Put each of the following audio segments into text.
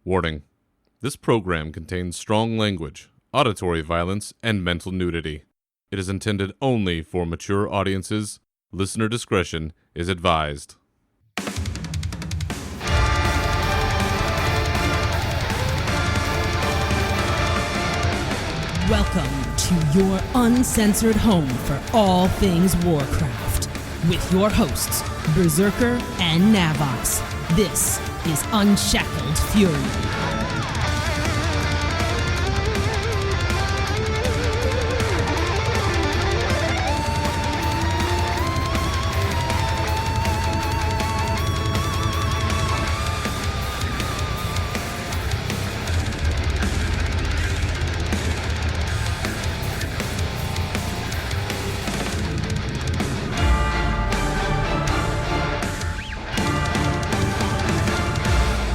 Warning. This program contains strong language, auditory violence, and mental nudity. It is intended only for mature audiences. Listener discretion is advised. Welcome to your uncensored home for all things Warcraft. With your hosts, Berserker and Navox. This is Unshackled Fury.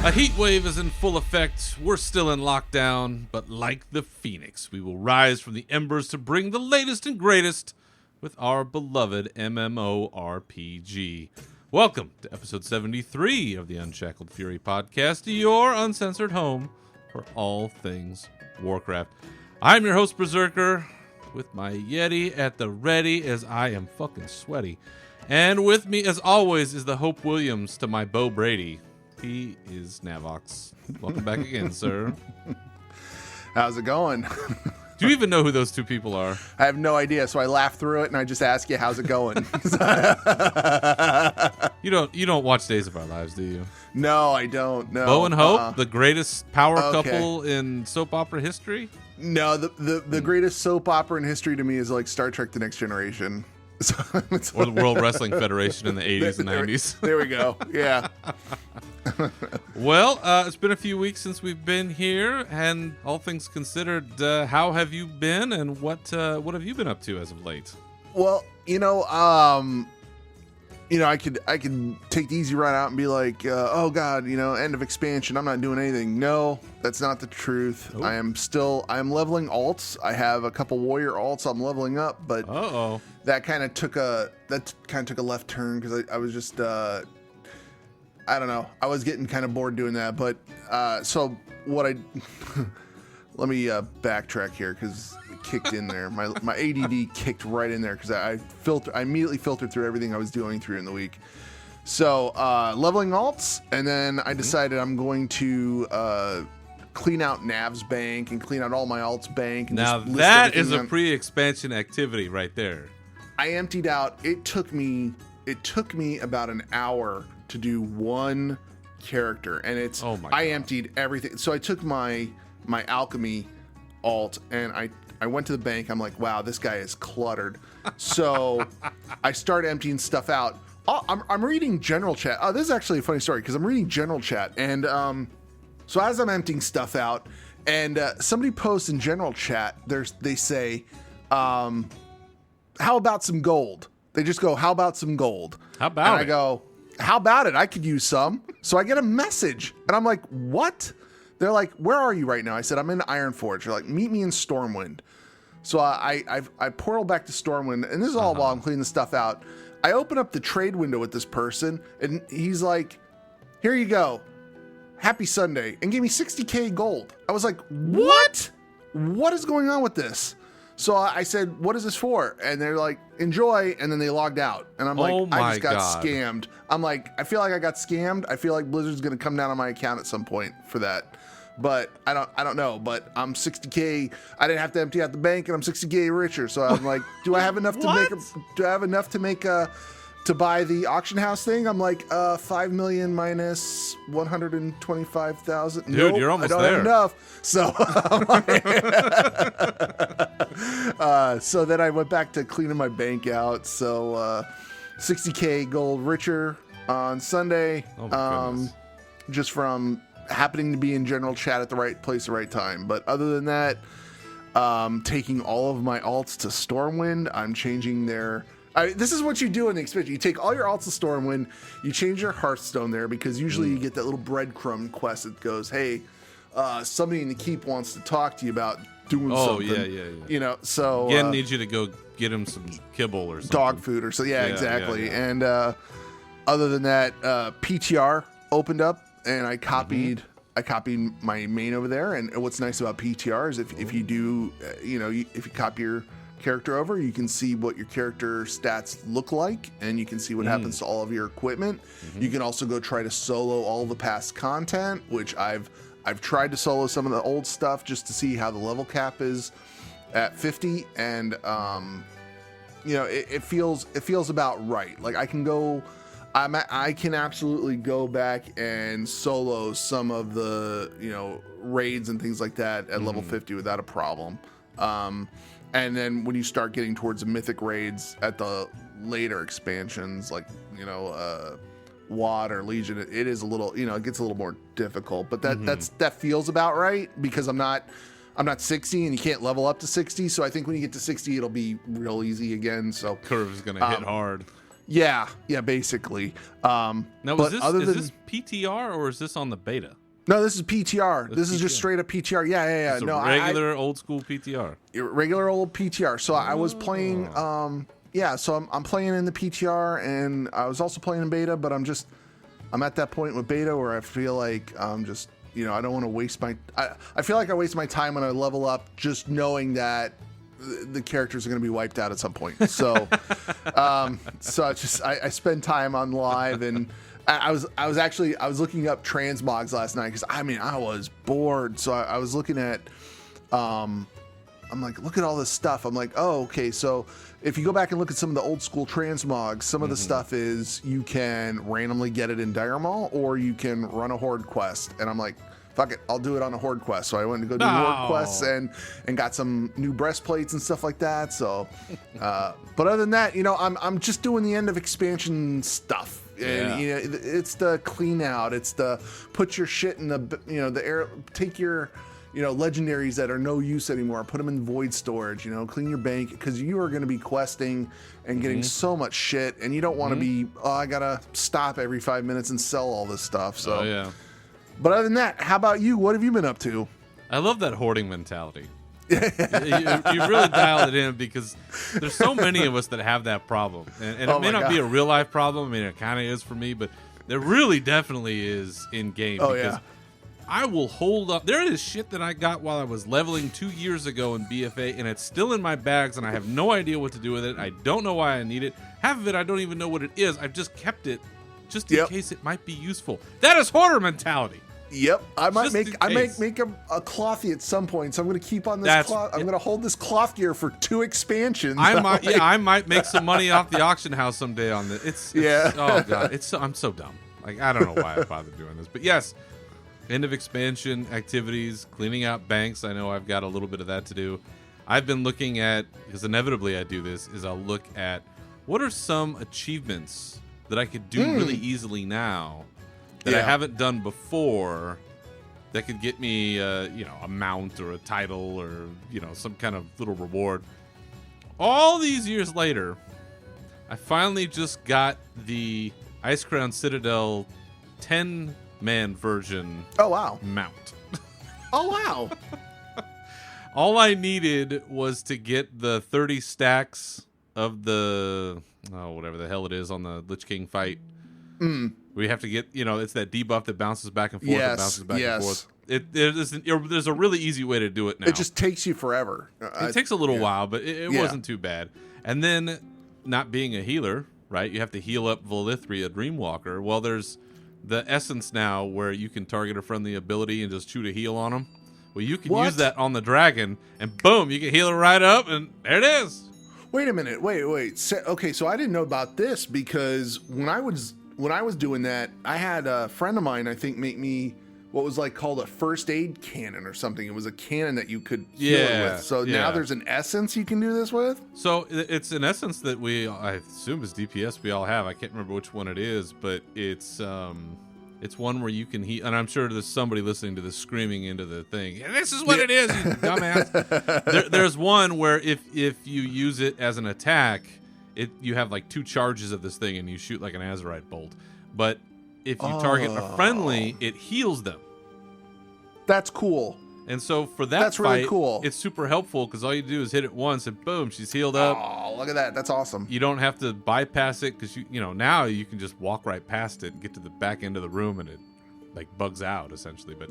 A heat wave is in full effect. We're still in lockdown, but like the phoenix, we will rise from the embers to bring the latest and greatest with our beloved MMORPG. Welcome to episode 73 of the Unshackled Fury podcast, your uncensored home for all things Warcraft. I'm your host, Berserker, with my Yeti at the ready as I am fucking sweaty. And with me, as always, is the Hope Williams to my Bo Brady. He is Navox. Welcome back again, sir. How's it going? Do you even know who those two people are? I have no idea, so I laugh through it and I just ask you, how's it going? You don't watch Days of Our Lives, do you? No, I don't. No. Bo and Hope, the greatest power couple in soap opera history? No, the greatest soap opera in history to me is like Star Trek: The Next Generation. Or the World Wrestling Federation in the 80s and 90s. There we go. Yeah. Well, it's been a few weeks since we've been here, and all things considered, how have you been, and what have you been up to as of late? Well, I could take the easy route out and be like, oh God, end of expansion. I'm not doing anything. No, that's not the truth. Oh. I am leveling alts. I have a couple warrior alts I'm leveling up, but that kind of took a left turn because I was just I don't know. I was getting kind of bored doing that, but so what I let me backtrack here because it kicked in there. My ADD kicked right in there because I immediately filtered through everything I was doing through in the week. So leveling alts, and then I decided I'm going to clean out Nav's bank and clean out all my alts bank. And now just list that is a on. pre-expansion activity right there. I emptied out. It took me about an hour to do one character, and it's I emptied everything. So I took my alchemy alt and I went to the bank. I'm like, wow, this guy is cluttered. So I start emptying stuff out. I'm reading general chat. Oh, this is actually a funny story because I'm reading general chat, and so as I'm emptying stuff out, and somebody posts in general chat, they say, how about some gold? They just go, how about some gold? How about and it? I go, how about it? I could use some. So I get a message, and I'm like, what? They're like, where are you right now? I said, I'm in Ironforge. They're like, meet me in Stormwind. So I portal back to Stormwind, and this is all while I'm cleaning the stuff out. I open up the trade window with this person, and he's like, here you go. Happy Sunday. And gave me 60K gold. I was like, what? What is going on with this? So I said, what is this for? And they're like, enjoy. And then they logged out. And I'm like, I just got scammed. I'm like, I feel like I got scammed. I feel like Blizzard's going to come down on my account at some point for that. But I don't know. But I'm 60K. I didn't have to empty out the bank, and I'm 60K richer. So I'm like, do I have enough to make to buy the auction house thing? I'm like, 5 million minus 125,000. Dude, nope, you're almost I don't there. have enough. So, so then I went back to cleaning my bank out. So, 60K gold richer on Sunday. Oh my goodness. Just from happening to be in general chat at the right place at the right time. But other than that, taking all of my alts to Stormwind, I'm changing their This is what you do in the expansion. You take all your alts to Stormwind, you change your Hearthstone there, because usually you get that little breadcrumb quest that goes, hey, somebody in the keep wants to talk to you about doing something. Oh, yeah. You know, so... Again, needs you to go get him some kibble or something. Dog food or so. Yeah, exactly. Yeah. And other than that, PTR opened up, and I copied I copied my main over there. And what's nice about PTR is if you do, if you copy your character over, you can see what your character stats look like, and you can see what happens to all of your equipment. You can also go try to solo all the past content, which I've tried to solo some of the old stuff just to see how the level cap is at 50, and it feels about right. Like I can absolutely go back and solo some of the raids and things like that at level 50 without a problem. And then when you start getting towards the mythic raids at the later expansions, like WoD or Legion, it is a little, it gets a little more difficult. But that feels about right, because I'm not 60 and you can't level up to 60. So I think when you get to 60, it'll be real easy again. So curve is gonna hit hard. Yeah, basically. Now, is this PTR or is this on the beta? No, this is PTR. This is just straight up PTR. Yeah. It's regular old school PTR. Regular old PTR. So I was playing. So I'm playing in the PTR, and I was also playing in beta. But I'm at that point with beta where I feel like I'm just, I don't want to waste my. I feel like I waste my time when I level up, just knowing that the characters are going to be wiped out at some point. So, I spend time on live, and I was looking up transmogs last night because I was bored. So I was looking at, I'm like, look at all this stuff. I'm like, oh, okay. So if you go back and look at some of the old school transmogs, some of the stuff is you can randomly get it in Dire Maul, or you can run a horde quest. And I'm like, fuck it, I'll do it on a horde quest. So I went to go do horde quests and got some new breastplates and stuff like that. So, but other than that, I'm just doing the end of expansion stuff. And it's the clean out, it's the put your shit in the air, take your legendaries that are no use anymore, put them in void storage, clean your bank, because you are going to be questing and getting so much shit, and you don't want to be, I gotta stop every 5 minutes and sell all this stuff. So but other than that, how about you? What have you been up to? I love that hoarding mentality. you really dialed it in, because there's so many of us that have that problem, and it may not be a real life problem. I mean, it kind of is for me, but there really definitely is in game. Because I will hold up. There is shit that I got while I was leveling 2 years ago in BFA, and it's still in my bags, and I have no idea what to do with it. I don't know why I need it. Half of it I don't even know what it is. I've just kept it just in case it might be useful. That is hoarder mentality. Yep, I might make a clothy at some point, so I'm going to keep on this cloth. I'm going to hold this cloth gear for 2 expansions. I might make some money off the auction house someday on this. Oh god, I'm so dumb. Like, I don't know why I bothered doing this, but yes, end of expansion activities, cleaning out banks. I know I've got a little bit of that to do. I've been looking at, because inevitably I do this, is I'll look at what are some achievements that I could do really easily now that I haven't done before, that could get me, a mount or a title or, some kind of little reward. All these years later, I finally just got the Icecrown Citadel 10-man version. Oh, wow. Mount. Oh, wow. All I needed was to get the 30 stacks of the, whatever the hell it is on the Lich King fight. We have to get, it's that debuff that bounces back and forth. Yes, it bounces back and forth. There's a really easy way to do it now. It just takes you forever. It takes a little while, but it wasn't too bad. And then, not being a healer, right? You have to heal up Vlithria Dreamwalker. Well, there's the essence now where you can target a friendly ability and just shoot a heal on them. Well, you can use that on the dragon, and boom, you can heal it right up, and there it is. Wait a minute. Wait. Okay, so I didn't know about this, because when I was doing that, I had a friend of mine, I think, make me what was called a first aid cannon or something. It was a cannon that you could heal it with. So now there's an essence you can do this with? So it's an essence that I assume is DPS we all have. I can't remember which one it is, but it's one where you can heal. And I'm sure there's somebody listening to this screaming into the thing, this is what it is, you dumbass. There's one where if you use it as an attack, you have 2 charges of this thing and you shoot like an Azerite bolt. But if you target a friendly, it heals them. That's cool. And so for that's fight, really cool. It's super helpful, because all you do is hit it once and boom, she's healed up. Oh, look at that. That's awesome. You don't have to bypass it, because now you can just walk right past it and get to the back end of the room, and like bugs out essentially. But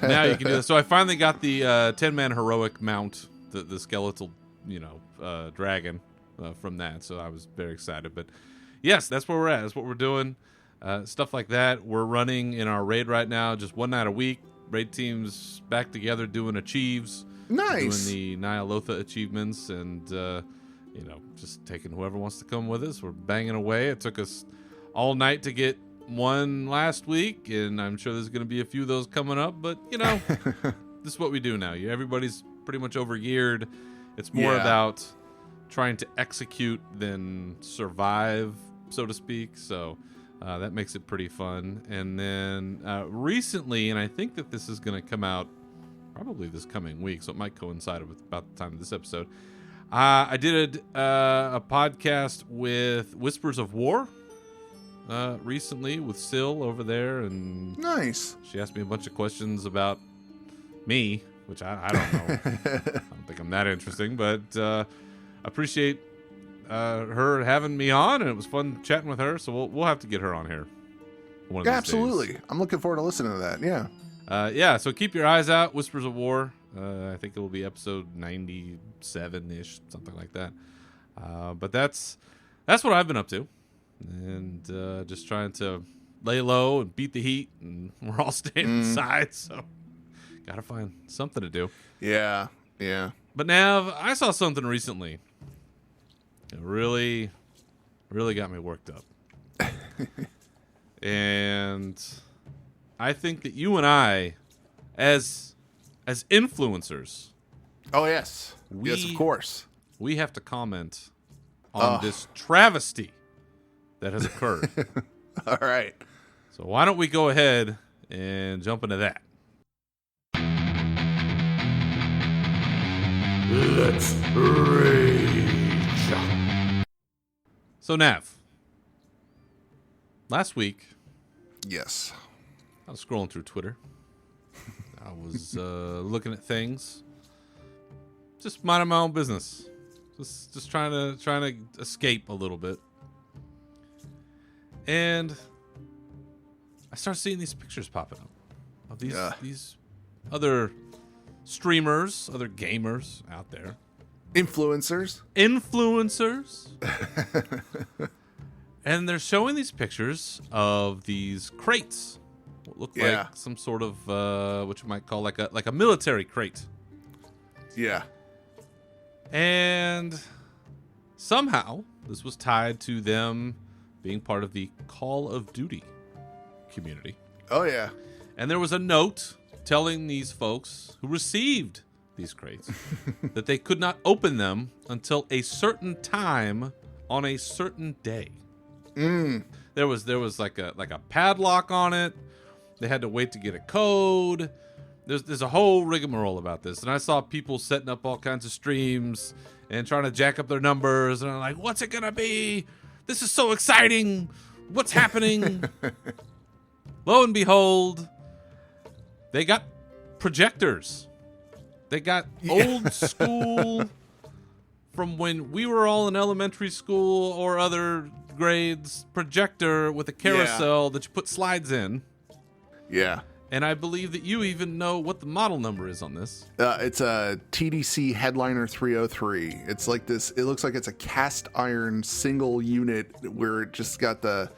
now you can do this. So I finally got the 10-man heroic mount, the skeletal, dragon from that. So I was very excited. But yes, that's where we're at. That's what we're doing. Stuff like that. We're running in our raid right now, just one night a week. Raid teams back together doing achieves. Nice. Doing the Nyalotha achievements and, just taking whoever wants to come with us. We're banging away. It took us all night to get one last week, and I'm sure there's going to be a few of those coming up. But, this is what we do now. Everybody's pretty much overgeared. It's more about trying to execute than survive, so to speak. So that makes it pretty fun. And then recently, and I think that this is going to come out probably this coming week, so it might coincide with about the time of this episode. I did a podcast with Whispers of War recently with Syl over there, and nice. She asked me a bunch of questions about me, which I don't know. I don't think I'm that interesting, but appreciate her having me on, and it was fun chatting with her. So we'll have to get her on here. One of these Absolutely. days. I'm looking forward to listening to that. Yeah. So keep your eyes out. Whispers of War. I think it will be episode 97-ish, something like that. But that's what I've been up to, and just trying to lay low and beat the heat. And we're all staying inside, so gotta find something to do. Yeah. But Nav, I saw something recently. It really, really got me worked up, and I think that you and I, as influencers. Oh, yes. Yes, of course. We have to comment on this travesty that has occurred. All right. So why don't we go ahead and jump into that? Let's rage. So Nav, last week, Yes. I was scrolling through Twitter. I was looking at things, just minding my own business, just trying to escape a little bit, and I started seeing these pictures popping up of these other streamers, other gamers out there, Influencers. And they're showing these pictures of these crates. What look like some sort of what you might call like a military crate. Yeah. And somehow this was tied to them being part of the Call of Duty community. Oh, yeah. And there was a note telling these folks who received these crates that they could not open them until a certain time on a certain day. There was like a padlock on it. They had to wait to get a code. There's a whole rigmarole about this. And I saw people setting up all kinds of streams and trying to jack up their numbers. And I'm like, what's it going to be? This is so exciting. What's happening? Lo and behold, they got projectors. They got old school from when we were all in elementary school or other grades, projector with a carousel that you put slides in. Yeah. And I believe that you even know what the model number is on this. It's a TDC Headliner 303. It's like this. It looks like it's a cast iron single unit where it just got the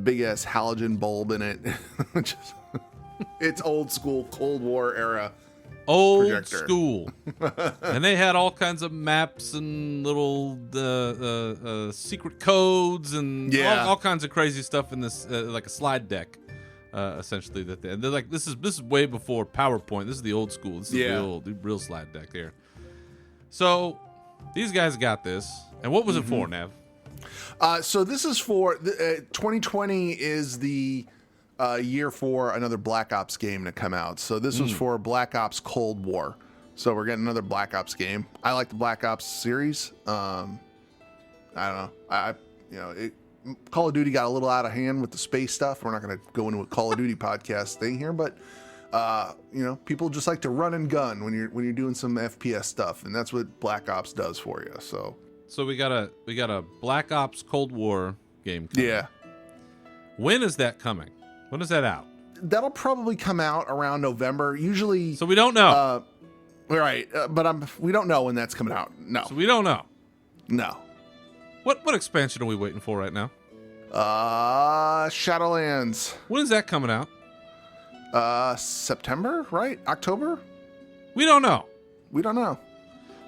big ass halogen bulb in it. It's old school Cold War era. Old projector. School. And they had all kinds of maps and little secret codes and all kinds of crazy stuff in this, like a slide deck, essentially. They're like, this is way before PowerPoint. This is the old school. This is the real slide deck here. So these guys got this. And what was it for, Nav? So this is for 2020 is the year for another Black Ops game to come out. So this was for Black Ops Cold War. So we're getting another Black Ops game. I like the Black Ops series. I don't know. Call of Duty got a little out of hand with the space stuff. We're not going to go into a Call of Duty podcast thing here, but people just like to run and gun when you're doing some FPS stuff, and that's what Black Ops does for you. So we got a Black Ops Cold War game coming. Yeah. When is that coming? When is that out? That'll probably come out around November. Usually, So we don't know. right? But we don't know when that's coming out. No, So we don't know. no. What expansion are we waiting for right now? Shadowlands. When is that coming out? September, right? October? We don't know. We don't know.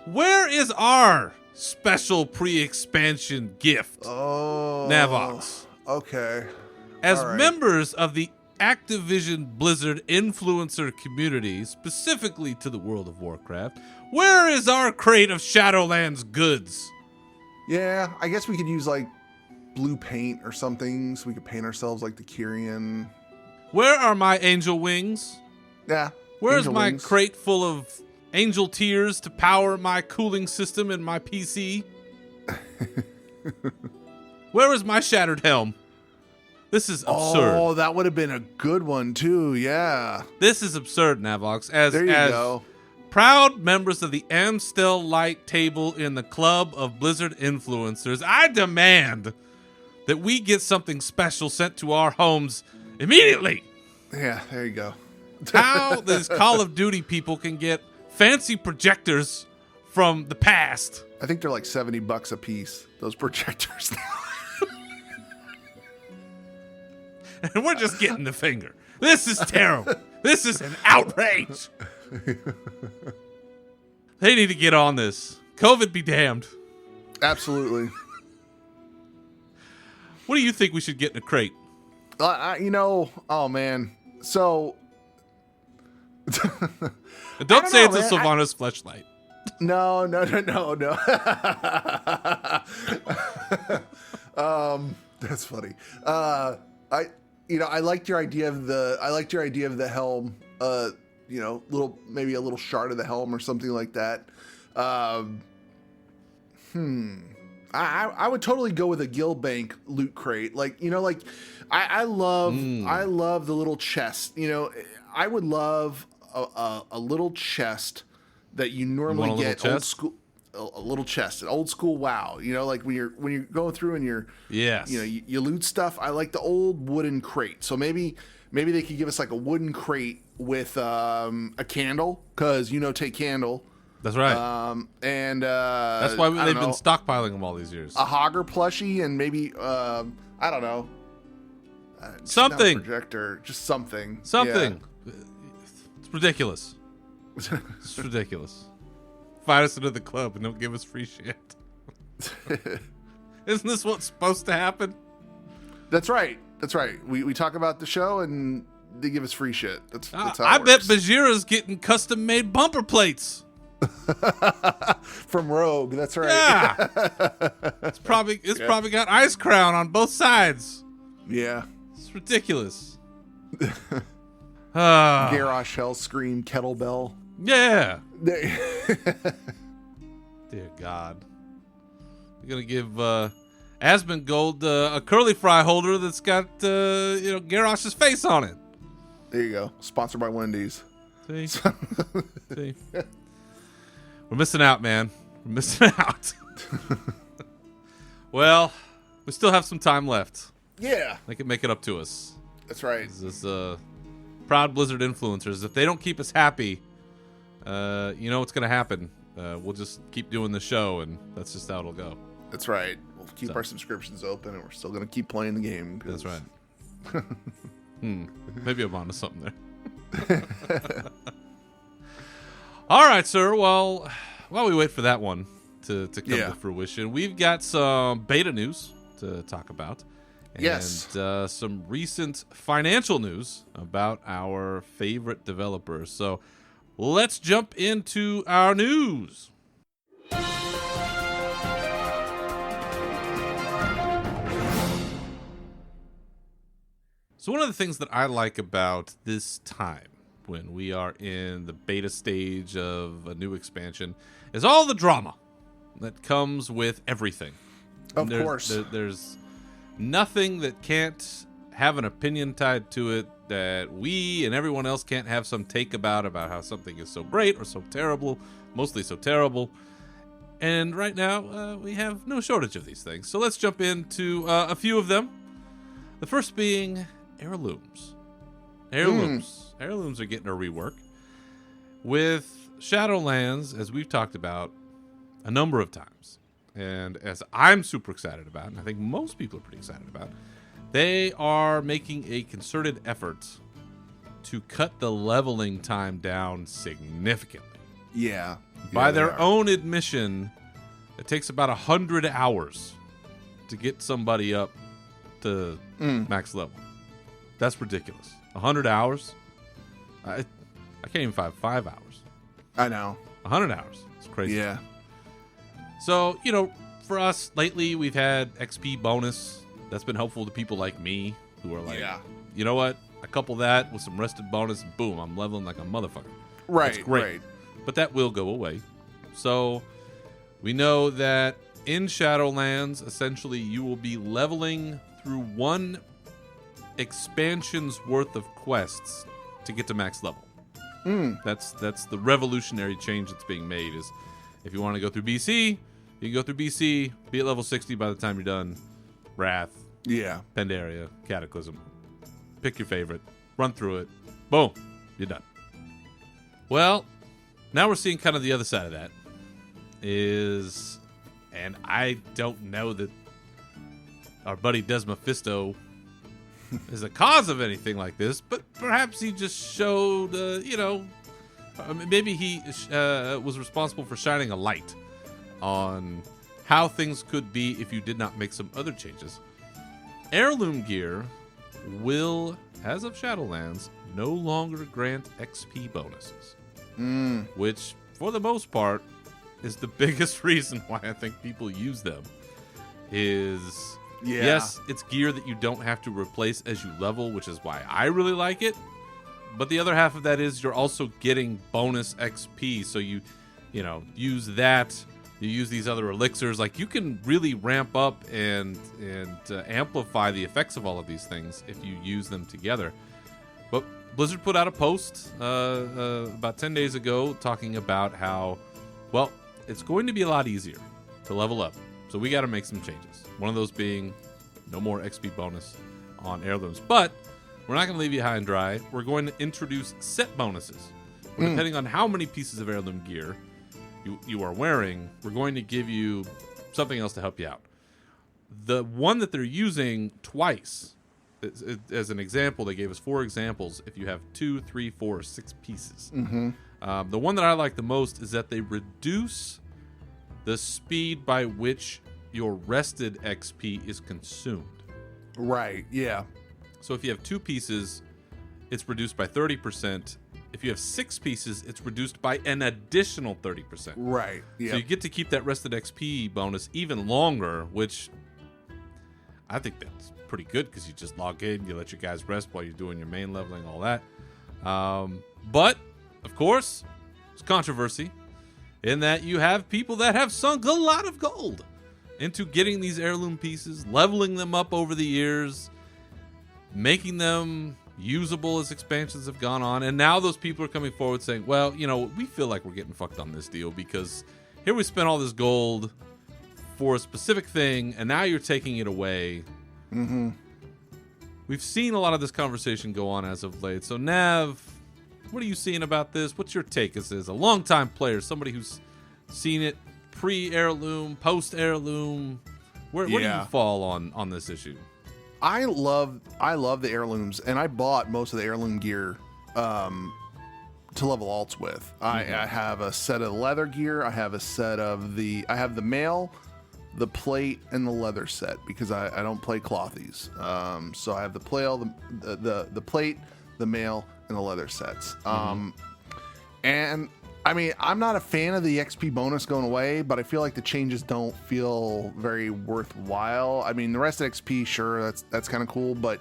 Where is our special pre-expansion gift, Oh, Navox? Okay. As all right. members of the Activision Blizzard influencer community, specifically to the World of Warcraft, where is our crate of Shadowlands goods? Yeah, I guess we could use like blue paint or something, so we could paint ourselves like the Kyrian. Where are my angel wings? Yeah. Where's angel my wings. crate full of angel tears to power my cooling system in my PC? Where is my shattered helm? This is absurd. Oh, that would have been a good one too. Yeah. This is absurd, Navox. As There you go. proud members of the Amstel Light table in the Club of Blizzard Influencers, I demand that we get something special sent to our homes immediately. Yeah, there you go. How these Call of Duty people can get fancy projectors from the past. I think they're like $70 a piece, those projectors now. And we're just getting the finger. This is terrible. This is an outrage. They need to get on this. COVID be damned. Absolutely. What do you think we should get in a crate? Oh man. So And don't say know, it's a man. Sylvanas fleshlight. no. That's funny. I liked your idea of the helm. Maybe a little shard of the helm or something like that. I would totally go with a Guildbank loot crate. I love the little chest. I would love a little chest that you normally want a little get old chest? school. A little chest, an old school WoW. Like when you're going through and you're Yes. you loot stuff. I like the old wooden crate. So maybe they could give us like a wooden crate with a candle, because take candle. That's right. And That's why they've been stockpiling them all these years. a Hogger plushie, and maybe I don't know, just Something. not a projector, just something. Something. It's ridiculous. It's ridiculous. Find us into the club and don't give us free shit. Isn't this what's supposed to happen? That's right. We talk about the show and they give us free shit. That's how I it bet works. Bajira's getting custom made bumper plates. From Rogue. That's right. Yeah. It's probably got Ice Crown on both sides. Yeah. It's ridiculous. Garrosh Hellscream Kettlebell. Yeah. There- Dear God. You're going to give Asmongold a curly fry holder that's got Garrosh's face on it. There you go. Sponsored by Wendy's. See? See? We're missing out, man. We're missing out. Well, we still have some time left. Yeah. They can make it up to us. That's right. This is proud Blizzard influencers. If they don't keep us happy, you know what's going to happen. We'll just keep doing the show, and that's just how it'll go. That's right. We'll keep our subscriptions open, and we're still going to keep playing the game. 'Cause- That's right. Maybe I'm onto something there. All right, sir. Well, while we wait for that one to come to fruition, we've got some beta news to talk about. And Yes. some recent financial news about our favorite developers. So let's jump into our news. So one of the things that I like about this time when we are in the beta stage of a new expansion is all the drama that comes with everything. Of course. There's nothing that can't have an opinion tied to it that we and everyone else can't have some take about how something is so great or so terrible, mostly so terrible. And right now, we have no shortage of these things. So let's jump into a few of them. The first being heirlooms. Heirlooms. Heirlooms are getting a rework. With Shadowlands, as we've talked about a number of times, and as I'm super excited about, and I think most people are pretty excited about, they are making a concerted effort to cut the leveling time down significantly. Yeah. By they their are. own admission, it takes about 100 hours to get somebody up to max level. That's ridiculous. 100 hours? I can't even find 5 hours. I know. 100 hours. It's crazy. Yeah. So, for us, lately we've had XP bonus. That's been helpful to people like me who are like, Yeah. you know what? I couple that with some rested bonus and boom, I'm leveling like a motherfucker. Right. That's great. Right. But that will go away. So we know that in Shadowlands, essentially you will be leveling through one expansion's worth of quests to get to max level. That's the revolutionary change that's being made. Is if you want to go through BC, you can go through BC, be at level 60 by the time you're done. Wrath, Yeah. Pandaria, Cataclysm. Pick your favorite, run through it, boom, you're done. Well, now we're seeing kind of the other side of that. And I don't know that our buddy Des Mephisto is the cause of anything like this, but perhaps he just showed, maybe he was responsible for shining a light on how things could be if you did not make some other changes. Heirloom gear will, as of Shadowlands, no longer grant XP bonuses, which, for the most part, is the biggest reason why I think people use them. Yes, it's gear that you don't have to replace as you level, which is why I really like it. But the other half of that is you're also getting bonus XP, so you use that. You use these other elixirs. Like, you can really ramp up and amplify the effects of all of these things if you use them together. But Blizzard put out a post about 10 days ago talking about how, well, it's going to be a lot easier to level up. So we got to make some changes. One of those being no more XP bonus on heirlooms. But we're not going to leave you high and dry. We're going to introduce set bonuses. Depending on how many pieces of heirloom gear you are wearing, we're going to give you something else to help you out. The one that they're using twice, as an example, they gave us 4 examples. If you have 2, 3, 4, or 6 pieces. The one that I like the most is that they reduce the speed by which your rested XP is consumed. Right. Yeah. So if you have 2 pieces, it's reduced by 30%. If you have 6 pieces, it's reduced by an additional 30%. Right. Yeah. So you get to keep that rested XP bonus even longer, which I think that's pretty good because you just log in, you let your guys rest while you're doing your main leveling, all that. But, of course, there's controversy in that you have people that have sunk a lot of gold into getting these heirloom pieces, leveling them up over the years, making them usable as expansions have gone on. And now those people are coming forward saying, well, we feel like we're getting fucked on this deal because here we spent all this gold for a specific thing, and now you're taking it away. We've seen a lot of this conversation go on as of late. So, Nav, what are you seeing about this? What's your take as a longtime player, somebody who's seen it pre-heirloom, post-heirloom? Where do you fall on this issue? I love the heirlooms, and I bought most of the heirloom gear to level alts with. I have a set of leather gear. I have a set of I have the mail, the plate, and the leather set because I don't play clothies. So I have the plate, the mail, and the leather sets. And I mean, I'm not a fan of the XP bonus going away, but I feel like the changes don't feel very worthwhile. I mean, the rest of XP, sure, that's kind of cool, but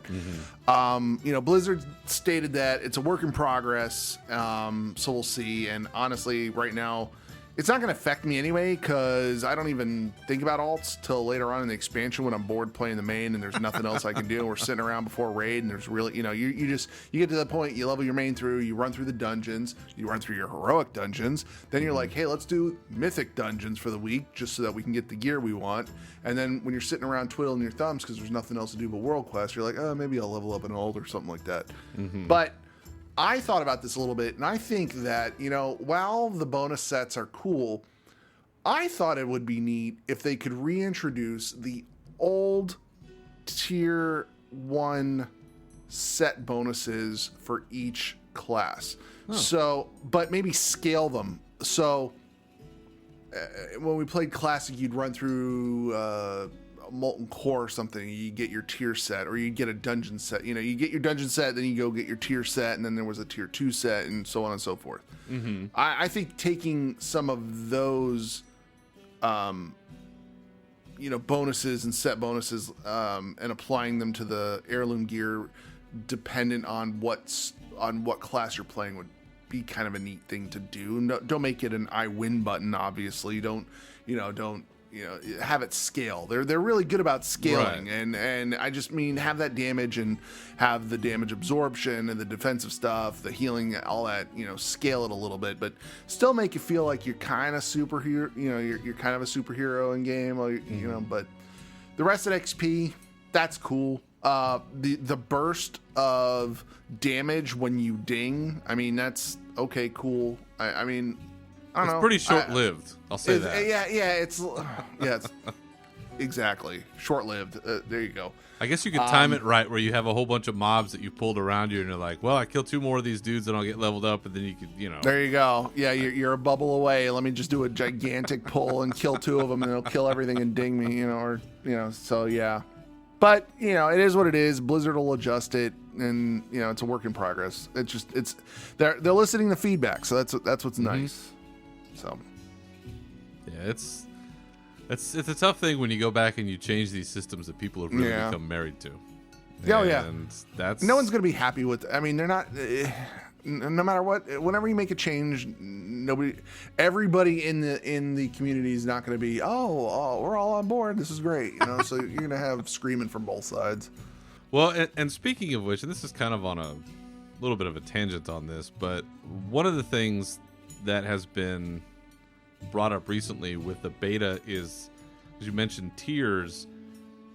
Blizzard stated that it's a work in progress, so we'll see. And honestly, right now, It's not going to affect me anyway because I don't even think about alts till later on in the expansion when I'm bored playing the main and there's nothing else I can do. We're sitting around before raid and there's really, you get to the point, you level your main through, you run through the dungeons, you run through your heroic dungeons. Then you're like, hey, let's do mythic dungeons for the week just so that we can get the gear we want. And then when you're sitting around twiddling your thumbs because there's nothing else to do but world quest, you're like, oh, maybe I'll level up an alt or something like that. But I thought about this a little bit, and I think that, while the bonus sets are cool, I thought it would be neat if they could reintroduce the old tier 1 set bonuses for each class. So, but maybe scale them. So, when we played Classic, you'd run through Molten Core or something, you get your tier set, or you get a dungeon set. You get your dungeon set, then you go get your tier set, and then there was a tier 2 set, and so on and so forth. I think taking some of those, bonuses and set bonuses, and applying them to the heirloom gear, dependent on what class you're playing, would be kind of a neat thing to do. No, don't make it an I win button. Obviously, don't have it scale. They're really good about scaling, right. and I just mean have that damage and have the damage absorption and the defensive stuff, the healing, all that, scale it a little bit, but still make you feel like you're kind of superhero. You're kind of a superhero in game. But the rest of XP, that's cool. The burst of damage when you ding, I mean, that's okay, cool. I mean, I don't know. It's pretty short-lived. I'll say that. It's exactly short-lived. There you go. I guess you could time it right, where you have a whole bunch of mobs that you pulled around you, and you're like, well, I kill 2 more of these dudes, and I'll get leveled up, and then you could, There you go. Yeah, you're a bubble away. Let me just do a gigantic pull and kill 2 of them, and it'll kill everything and ding me, So yeah. But it is what it is. Blizzard will adjust it, and it's a work in progress. They're listening to feedback, so that's what's nice. So, yeah, it's a tough thing when you go back and you change these systems that people have really become married to. And that's no one's gonna be happy with. I mean, they're not. No matter what, whenever you make a change, everybody in the community is not going to be, oh, we're all on board. This is great, So you're going to have screaming from both sides. Well, and speaking of which, and this is kind of on a little bit of a tangent on this, but one of the things that has been brought up recently with the beta is, as you mentioned, tiers,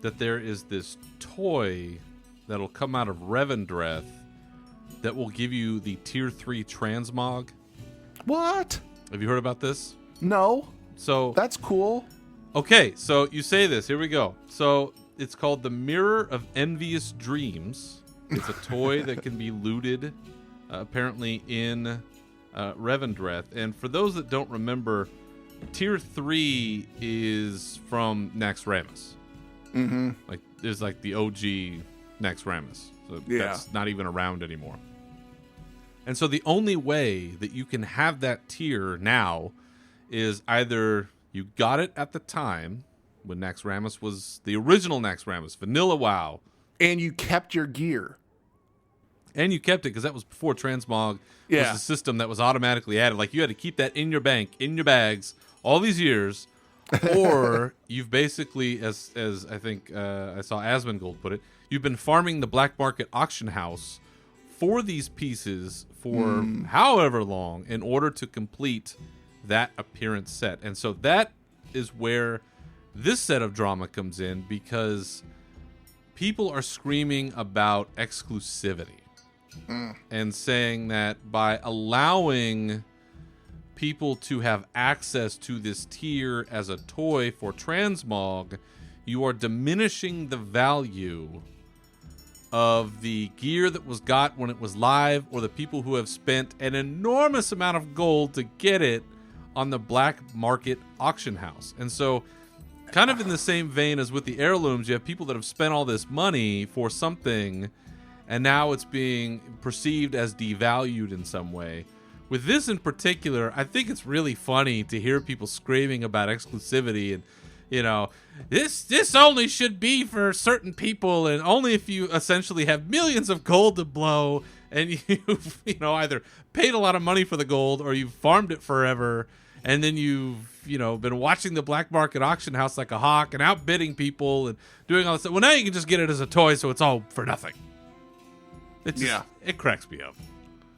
that there is this toy that'll come out of Revendreth that will give you the tier 3 transmog. What? Have you heard about this? No. So that's cool. Okay, so you say this. Here we go. So it's called the Mirror of Envious Dreams. It's a toy that can be looted, apparently in Revendreth. And for those that don't remember, tier 3 is from Naxxramas. Like there's like the OG Naxxramas. So that's not even around anymore. And so the only way that you can have that tier now is either you got it at the time when Naxxramas was the original Naxxramas, Vanilla WoW. And you kept your gear. And you kept it because that was before Transmog was a system that was automatically added. Like you had to keep that in your bank, in your bags, all these years. Or you've basically, as I think I saw Asmongold put it, you've been farming the black market auction house for these pieces for however long in order to complete that appearance set. And so that is where this set of drama comes in, because people are screaming about exclusivity and saying that by allowing people to have access to this tier as a toy for Transmog, you are diminishing the value of the gear that was got when it was live, or the people who have spent an enormous amount of gold to get it on the black market auction house. And so kind of in the same vein as with the heirlooms, you have people that have spent all this money for something, and now it's being perceived as devalued in some way. With this in particular, I think it's really funny to hear people screaming about exclusivity and, this only should be for certain people, and only if you essentially have millions of gold to blow and you've either paid a lot of money for the gold or you've farmed it forever and then you've been watching the black market auction house like a hawk and outbidding people and doing all this stuff. Well, now you can just get it as a toy, so it's all for nothing. It cracks me up.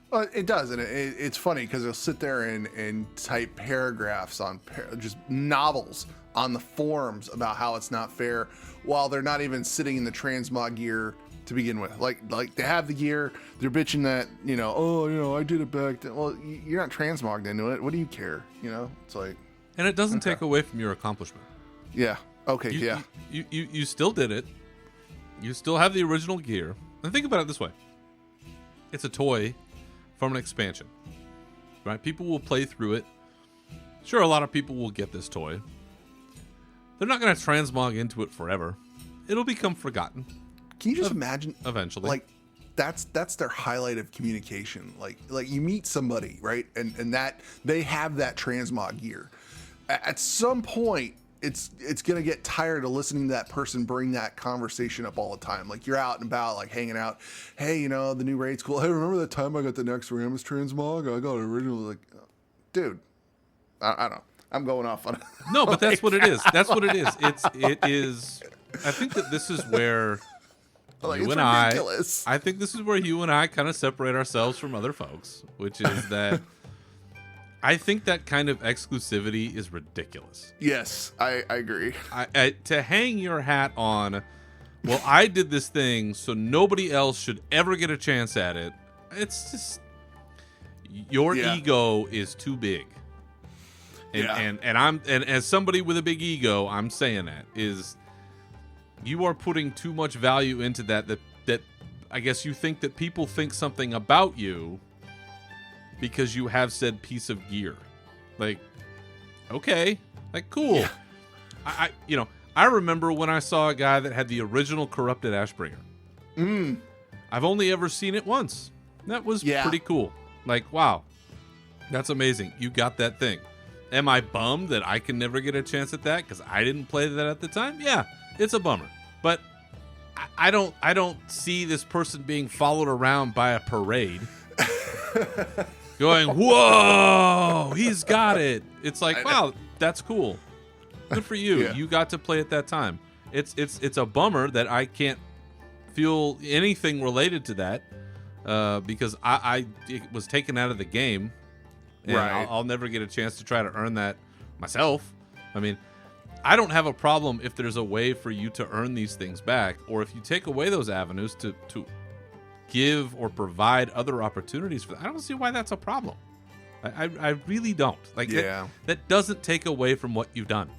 Well, it does, and it's funny because they'll sit there and type paragraphs on just novels on the forums about how it's not fair, while they're not even sitting in the transmog gear to begin with. Like they have the gear, they're bitching that I did it back then. Well, you're not transmogged into it. What do you care? It's like, and it doesn't take away from your accomplishment. Yeah. Okay. You still did it. You still have the original gear. And think about it this way: it's a toy from an expansion, right? People will play through it. Sure, a lot of people will get this toy. They're not going to transmog into it forever. It'll become forgotten. Can you just imagine? Eventually. Like, that's their highlight of communication. Like you meet somebody, right? And that they have that transmog gear. At some point, it's going to get tired of listening to that person bring that conversation up all the time. Like, you're out and about, like, hanging out. Hey, the new raid's cool. Hey, remember that time I got the next Rammus transmog? I got it originally. Like, dude, I don't know. I'm going off on it. No, but that's what it is. That's what it is. It is. I think that this is where you and I think this is where you and I kind of separate ourselves from other folks, which is that I think that kind of exclusivity is ridiculous. Yes, I agree. To hang your hat on, well, I did this thing, so nobody else should ever get a chance at it. It's just your ego is too big. And as somebody with a big ego, I'm saying that is you are putting too much value into that I guess you think that people think something about you because you have said piece of gear. Like, okay, like, cool. Yeah. I remember when I saw a guy that had the original corrupted Ashbringer. I've only ever seen it once. That was pretty cool. Like, wow, that's amazing. You got that thing. Am I bummed that I can never get a chance at that because I didn't play that at the time? Yeah, it's a bummer. But I don't see this person being followed around by a parade going, whoa, he's got it. It's like, wow, that's cool. Good for you. Yeah. You got to play at that time. It's a bummer that I can't feel anything related to that because it was taken out of the game. And right. I'll never get a chance to try to earn that myself. I mean, I don't have a problem if there's a way for you to earn these things back, or if you take away those avenues to give or provide other opportunities for that. I don't see why that's a problem. I really don't. Like, that doesn't take away from what you've done.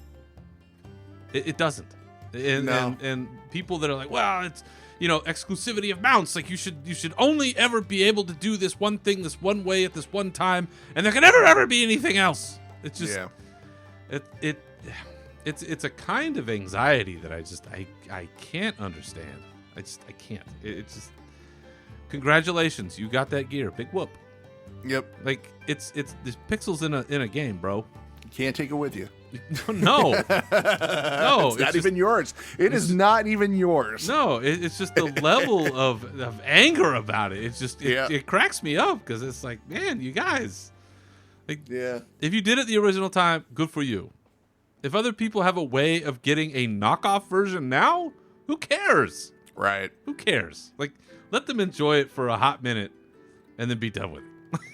It doesn't. And people that are like, well, it's exclusivity of mounts. Like, you should only ever be able to do this one thing this one way at this one time, and there can never ever be anything else. It's just it's a kind of anxiety that I can't understand. I can't. It's just, congratulations, you got that gear. Big whoop. Yep. Like, it's there's pixels in a game, bro. You can't take it with you. No. It's not even yours. It is not even yours. No, it's just the level of anger about it. It's just, it cracks me up because it's like, man, you guys. Like, if you did it the original time, good for you. If other people have a way of getting a knockoff version now, who cares? Right. Who cares? Like, let them enjoy it for a hot minute and then be done with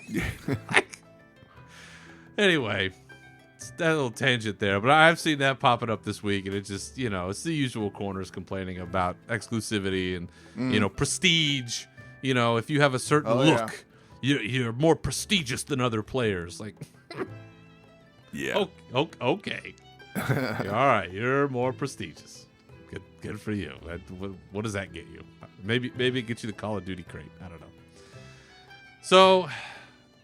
it. Anyway. That little tangent there, but I've seen that popping up this week, and it just, it's the usual corners complaining about exclusivity and prestige. If you have a certain look, you're more prestigious than other players. Like, okay, all right, you're more prestigious. Good for you. What does that get you? Maybe it gets you the Call of Duty crate. I don't know. So,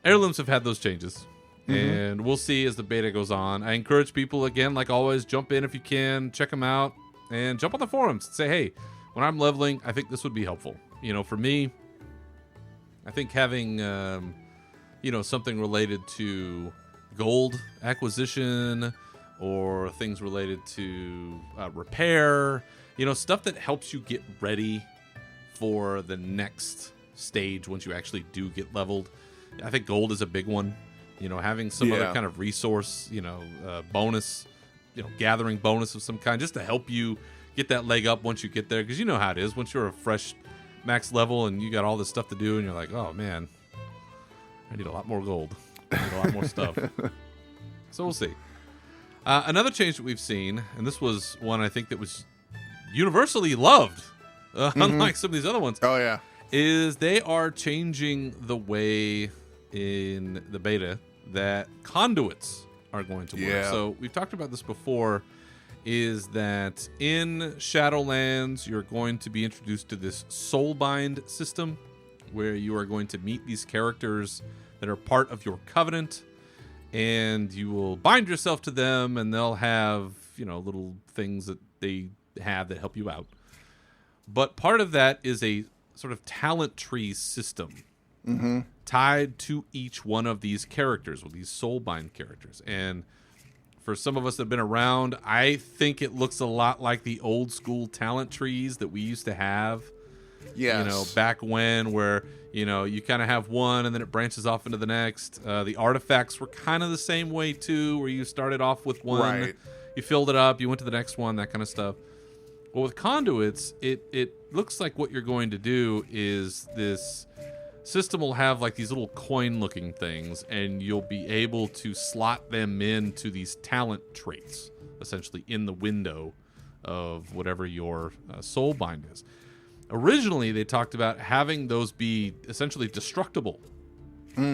Heirlooms have had those changes. And we'll see as the beta goes on. I encourage people, again, like always, jump in if you can, check them out, and jump on the forums and say, hey, when I'm leveling, I think this would be helpful. For me, I think having, something related to gold acquisition or things related to repair, stuff that helps you get ready for the next stage once you actually do get leveled. I think gold is a big one. having some other Yeah. kind of resource, bonus, gathering bonus of some kind, just to help you get that leg up once you get there. Because you know how it is. Once you're a fresh max level and you got all this stuff to do, and you're like, oh man, I need a lot more gold. I need a lot more stuff. So we'll see. Another change that we've seen, and this was one I think that was universally loved, unlike some of these other ones, Oh yeah. is they are changing the way in the beta that conduits are going to work. Yeah. So we've talked about this before, is that in Shadowlands, you're going to be introduced to this soulbind system where you are going to meet these characters that are part of your covenant, and you will bind yourself to them, and they'll have, little things that they have that help you out. But part of that is a sort of talent tree system tied to each one of these characters, with these soulbind characters. And for some of us that have been around, I think it looks a lot like the old school talent trees that we used to have. Yes. Back when, where you kind of have one and then it branches off into the next. The artifacts were kind of the same way too, where you started off with one, Right. you filled it up, you went to the next one, that kind of stuff. Well, with conduits, it looks like what you're going to do is this system will have like these little coin-looking things, and you'll be able to slot them into these talent traits, essentially in the window of whatever your soulbind is. Originally, they talked about having those be essentially destructible.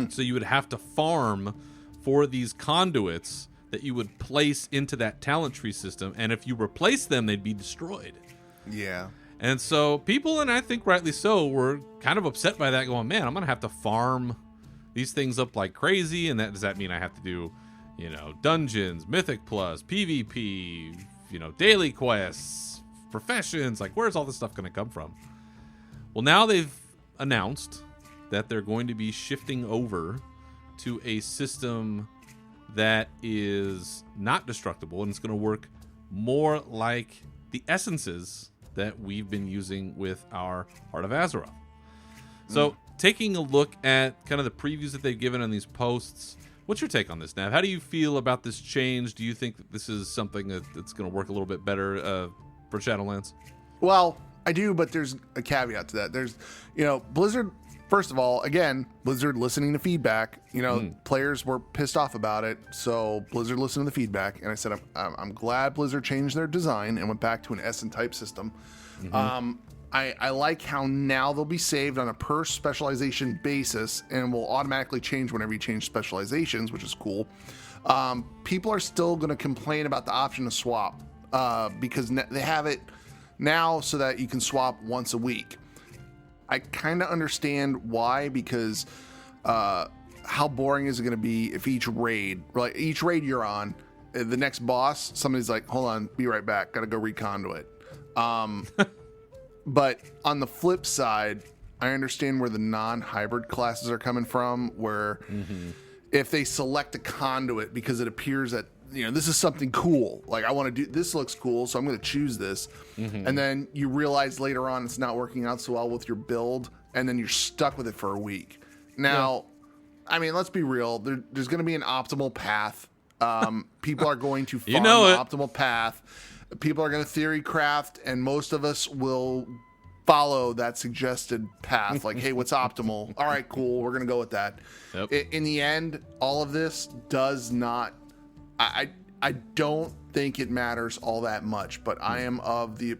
So you would have to farm for these conduits that you would place into that talent tree system, and if you replace them, they'd be destroyed. Yeah. And so people, and I think rightly so, were kind of upset by that, going, man, I'm going to have to farm these things up like crazy, and does that mean I have to do, dungeons, Mythic Plus, PvP, daily quests, professions? Like, where's all this stuff going to come from? Well, now they've announced that they're going to be shifting over to a system that is not destructible, and it's going to work more like the essences that we've been using with our Heart of Azeroth. So, taking a look at kind of the previews that they've given on these posts, what's your take on this, Nav? How do you feel about this change? Do you think that this is something that's going to work a little bit better for Shadowlands? Well, I do, but there's a caveat to that. There's, Blizzard, first of all, again, Blizzard listening to feedback, players were pissed off about it. So Blizzard listened to the feedback, and I said, I'm glad Blizzard changed their design and went back to an Essen type system. I like how now they'll be saved on a per specialization basis and will automatically change whenever you change specializations, which is cool. People are still going to complain about the option to swap because they have it now so that you can swap once a week. I kind of understand why, because how boring is it going to be if each raid you're on, the next boss, somebody's like, hold on, be right back, gotta go reconduit. But on the flip side, I understand where the non-hybrid classes are coming from, where if they select a conduit because it appears that, this is something cool, like I want to do, this looks cool, so I'm going to choose this. And then you realize later on it's not working out so well with your build, and then you're stuck with it for a week. Now, I mean, let's be real. There's going to be an optimal path. People are going to farm the optimal path. People are going to theory craft, and most of us will follow that suggested path. Like, hey, what's optimal? All right, cool. We're going to go with that. Yep. In the end, all of this does not. I don't think it matters all that much. But I am of the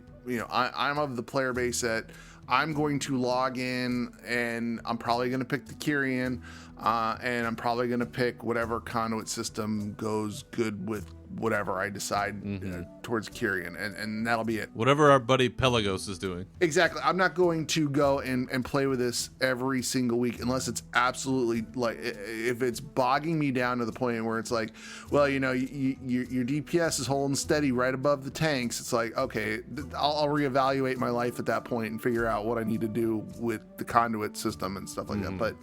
I'm of the player base that I'm going to log in, and I'm probably going to pick the Kyrian, and I'm probably going to pick whatever conduit system goes good with whatever I decide towards Kyrian, and that'll be it. Whatever our buddy Pelagos is doing. Exactly. I'm not going to go and play with this every single week unless it's absolutely, like, if it's bogging me down to the point where it's like, well, your DPS is holding steady right above the tanks. It's like, okay, I'll reevaluate my life at that point and figure out what I need to do with the conduit system and stuff like that. But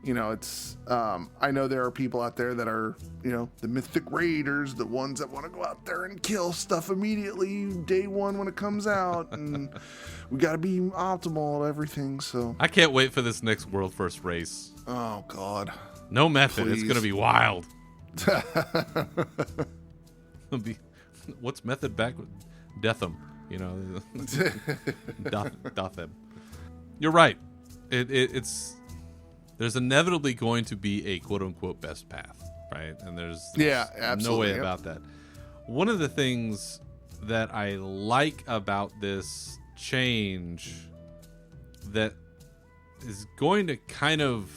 it's I know there are people out there that are, the mythic raiders, the ones that want to go out there and kill stuff immediately day one when it comes out, and we got to be optimal at everything. So I can't wait for this next World First race. Oh God. No method. It's Please. gonna be wild. It'll be, what's method back? Deatham. You know, Dotham. You're right. It's there's inevitably going to be a quote unquote best path, right? And there's Yeah, no absolutely. way Yep. about that. One of the things that I like about this change that is going to kind of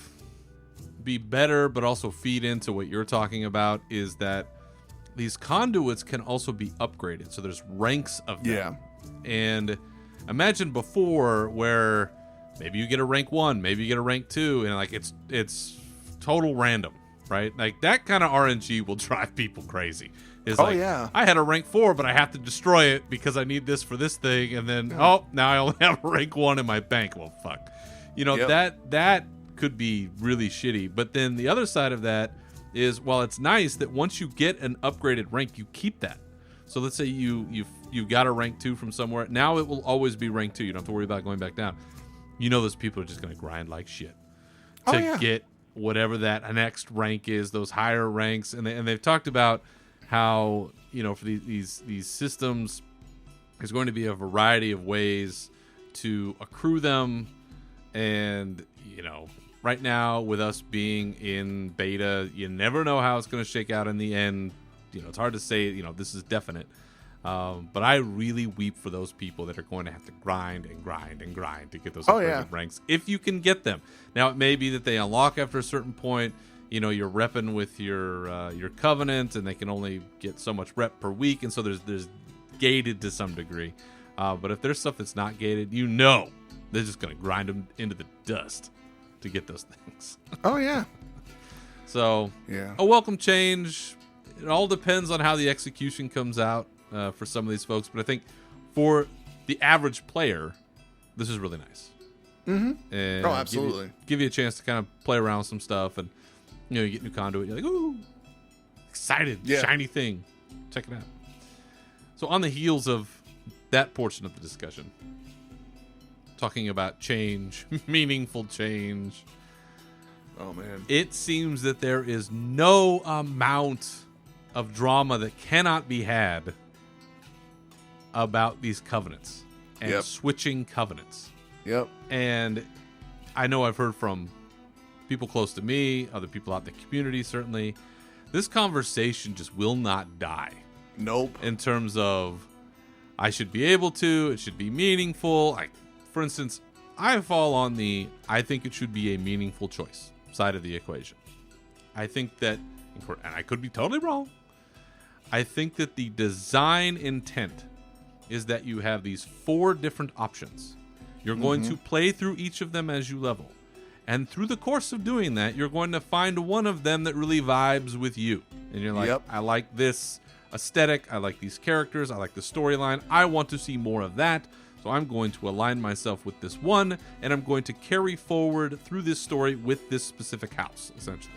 be better, but also feed into what you're talking about, is that these conduits can also be upgraded. So there's ranks of them. Yeah. And imagine before where maybe you get a rank 1, maybe you get a rank 2, and like it's total random, right? Like that kind of RNG will drive people crazy. It's Oh, like, yeah. I had a rank 4, but I have to destroy it because I need this for this thing, and then now I only have a rank 1 in my bank. Well, fuck. You know, Yep. that could be really shitty. But then the other side of that is, while it's nice that once you get an upgraded rank, you keep that. So let's say you got a rank 2 from somewhere. Now it will always be rank 2. You don't have to worry about going back down. You know those people are just going to grind like shit to Oh, yeah. get whatever that next rank is, those higher ranks. And they've talked about how, you know, for these systems, there's going to be a variety of ways to accrue them. And, you know, right now with us being in beta, you never know how it's going to shake out in the end. You know, it's hard to say, you know, this is definite. But I really weep for those people that are going to have to grind and grind and grind to get those upgraded yeah. ranks, if you can get them. Now, it may be that they unlock after a certain point. You know, you're repping with your covenant, and they can only get so much rep per week, and so there's gated to some degree. But if there's stuff that's not gated, you know, they're just going to grind them into the dust to get those things. Oh yeah. So, Yeah. a welcome change. It all depends on how the execution comes out for some of these folks. But I think for the average player, this is really nice. Mm-hmm. And Oh, absolutely. Give you a chance to kind of play around with some stuff. And, you know, you get new conduit. You're like, ooh, excited, Yeah. shiny thing. Check it out. So on the heels of that portion of the discussion, talking about change, meaningful change, Oh man. it seems that there is no amount of drama that cannot be had about these covenants and Yep. switching covenants. Yep. And I know I've heard from people close to me, other people out in the community, certainly. This conversation just will not die Nope. in terms of I should be able to, it should be meaningful. Like, for instance, I fall on the I think it should be a meaningful choice side of the equation. I think that, and I could be totally wrong, I think that the design intent is that you have these 4 different options. You're going to play through each of them as you level. And through the course of doing that, you're going to find one of them that really vibes with you. And you're like, Yep. I like this aesthetic. I like these characters. I like the storyline. I want to see more of that. So I'm going to align myself with this one, and I'm going to carry forward through this story with this specific house, essentially.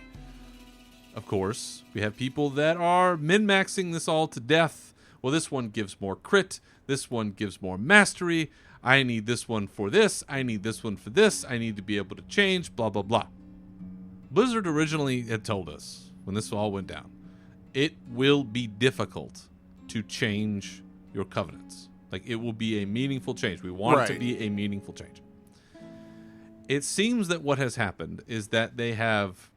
Of course, we have people that are min-maxing this all to death. Well, this one gives more crit. This one gives more mastery. I need this one for this. I need this one for this. I need to be able to change, blah, blah, blah. Blizzard originally had told us, when this all went down, it will be difficult to change your covenants. Like, it will be a meaningful change. We want it to Right. be a meaningful change. It seems that what has happened is that they have,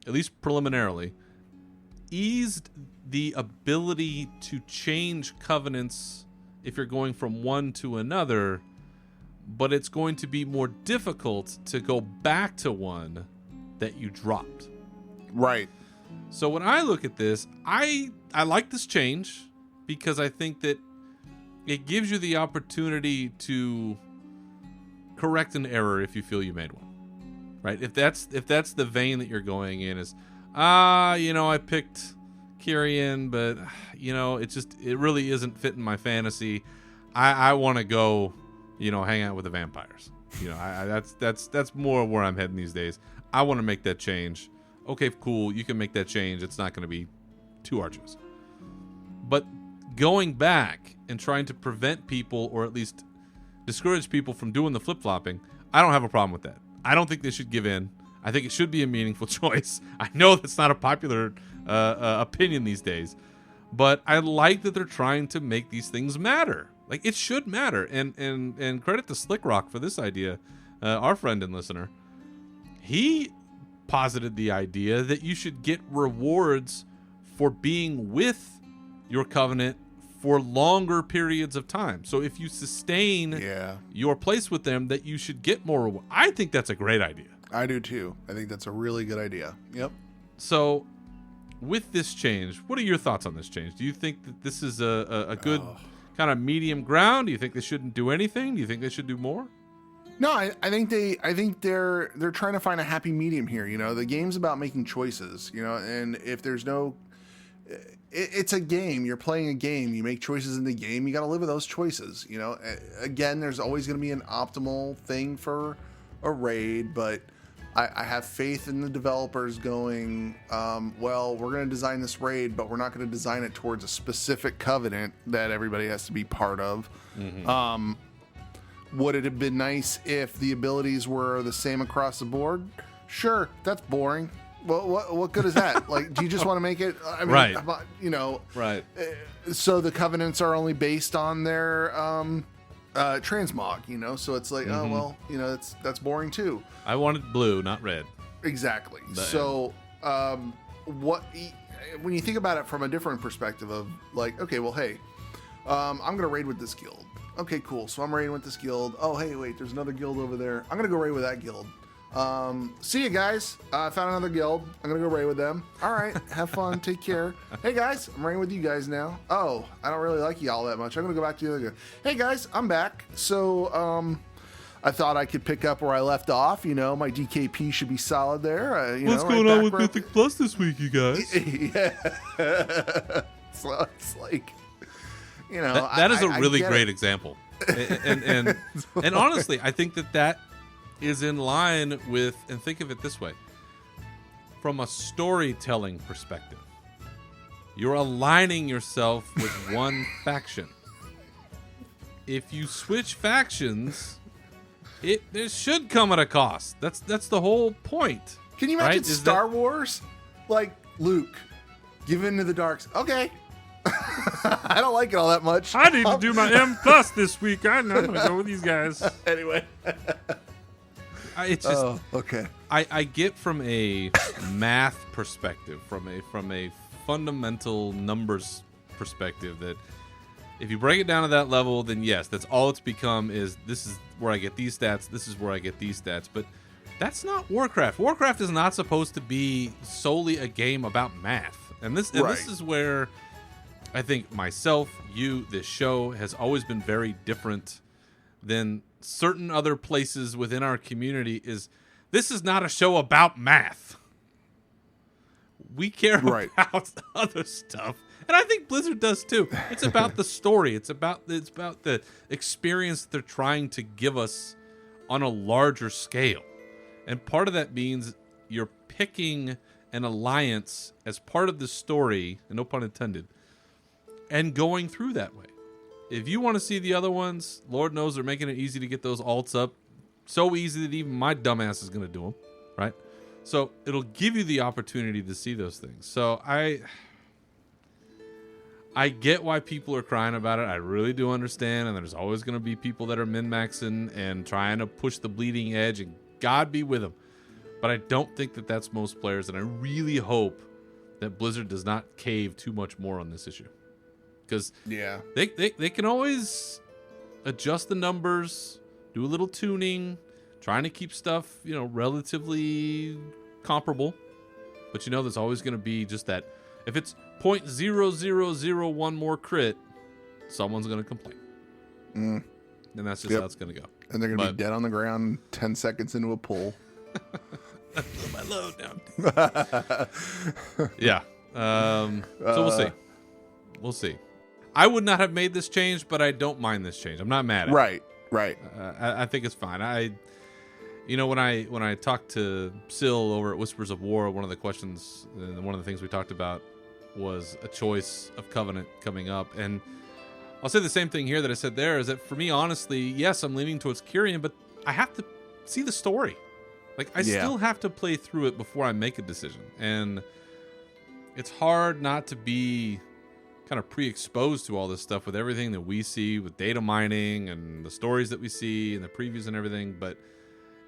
at least preliminarily, eased the ability to change covenants if you're going from one to another, but it's going to be more difficult to go back to one that you dropped. Right. So when I look at this, I like this change because I think that it gives you the opportunity to correct an error if you feel you made one. Right? If that's the vein that you're going in, is I picked Kyrian, but it really isn't fitting my fantasy. I want to go, hang out with the vampires. That's more where I'm heading these days. I want to make that change. Okay, cool. You can make that change. It's not going to be too arduous. But going back and trying to prevent people, or at least discourage people from doing the flip-flopping, I don't have a problem with that. I don't think they should give in. I think it should be a meaningful choice. I know that's not a popular opinion these days, but I like that they're trying to make these things matter. Like, it should matter. And credit to Slick Rock for this idea, our friend and listener. He posited the idea that you should get rewards for being with your covenant for longer periods of time. So if you sustain your place with them, that you should get more reward. I think that's a great idea. I do too. I think that's a really good idea. Yep. So with this change, what are your thoughts on this change? Do you think that this is a good kind of medium ground? Do you think they shouldn't do anything? Do you think they should do more? No, I think they're trying to find a happy medium here. You know, the game's about making choices, you know, and if there's no, it's a game. You're playing a game. You make choices in the game. You got to live with those choices. You know, again, there's always going to be an optimal thing for a raid, but I have faith in the developers going, well, we're going to design this raid, but we're not going to design it towards a specific covenant that everybody has to be part of. Mm-hmm. Would it have been nice if the abilities were the same across the board? Sure, that's boring. Well, what good is that? Like, do you just want to make it? I mean, right. You know, right. So the covenants are only based on their transmog, you know. So it's like, oh well, you know, that's boring too. I wanted blue, not red. Exactly. So, when you think about it from a different perspective of like, okay, well, hey, I'm gonna raid with this guild. Okay, cool. So I'm raiding with this guild. Oh, hey, wait, there's another guild over there. I'm going to go raid with that guild. See you guys. I found another guild. I'm going to go raid with them. All right. Have fun. Take care. Hey, guys, I'm raiding with you guys now. Oh, I don't really like you all that much. I'm going to go back to the other guild. Hey, guys, I'm back. So, I thought I could pick up where I left off. You know, my DKP should be solid there. What's going on with Mythic Plus this week, you guys? Yeah. So it's like... You know, that is a really great example, and honestly, I think that is in line with. And think of it this way: from a storytelling perspective, you're aligning yourself with one faction. If you switch factions, it should come at a cost. That's the whole point. Can you imagine Star Wars? Like Luke, give in to the dark. Okay. I don't like it all that much. I need to do my M+ this week. I'm going to go with these guys. Anyway. It's just okay. I get from a math perspective, from a fundamental numbers perspective, that if you break it down to that level, then yes, that's all it's become is this is where I get these stats, this is where I get these stats. But that's not Warcraft. Warcraft is not supposed to be solely a game about math. And this is where I think myself, you, this show has always been very different than certain other places within our community. This is not a show about math. We care about other stuff. And I think Blizzard does too. It's about the story. It's about the experience that they're trying to give us on a larger scale. And part of that means you're picking an alliance as part of the story, and no pun intended, and going through that way. If you want to see the other ones, Lord knows they're making it easy to get those alts up. So easy that even my dumbass is going to do them, right? So it'll give you the opportunity to see those things. So I get why people are crying about it. I really do understand. And there's always going to be people that are min-maxing and trying to push the bleeding edge, and God be with them. But I don't think that that's most players. And I really hope that Blizzard does not cave too much more on this issue. Because they can always adjust the numbers, do a little tuning, trying to keep stuff, you know, relatively comparable. But you know, there's always going to be just that. If it's 0.0001 more crit, someone's going to complain. And that's just how it's going to go. And they're going to be dead on the ground 10 seconds into a pull. Put my load down. Yeah. So we'll see. We'll see. I would not have made this change, but I don't mind this change. I'm not mad at it. Right. I think it's fine. You know, when I talked to Syl over at Whispers of War, one of the questions and one of the things we talked about was a choice of Covenant coming up. And I'll say the same thing here that I said there, is that for me, honestly, yes, I'm leaning towards Kyrian, but I have to see the story. Like, I still have to play through it before I make a decision. And it's hard not to be kind of pre-exposed to all this stuff with everything that we see with data mining and the stories that we see and the previews and everything. But,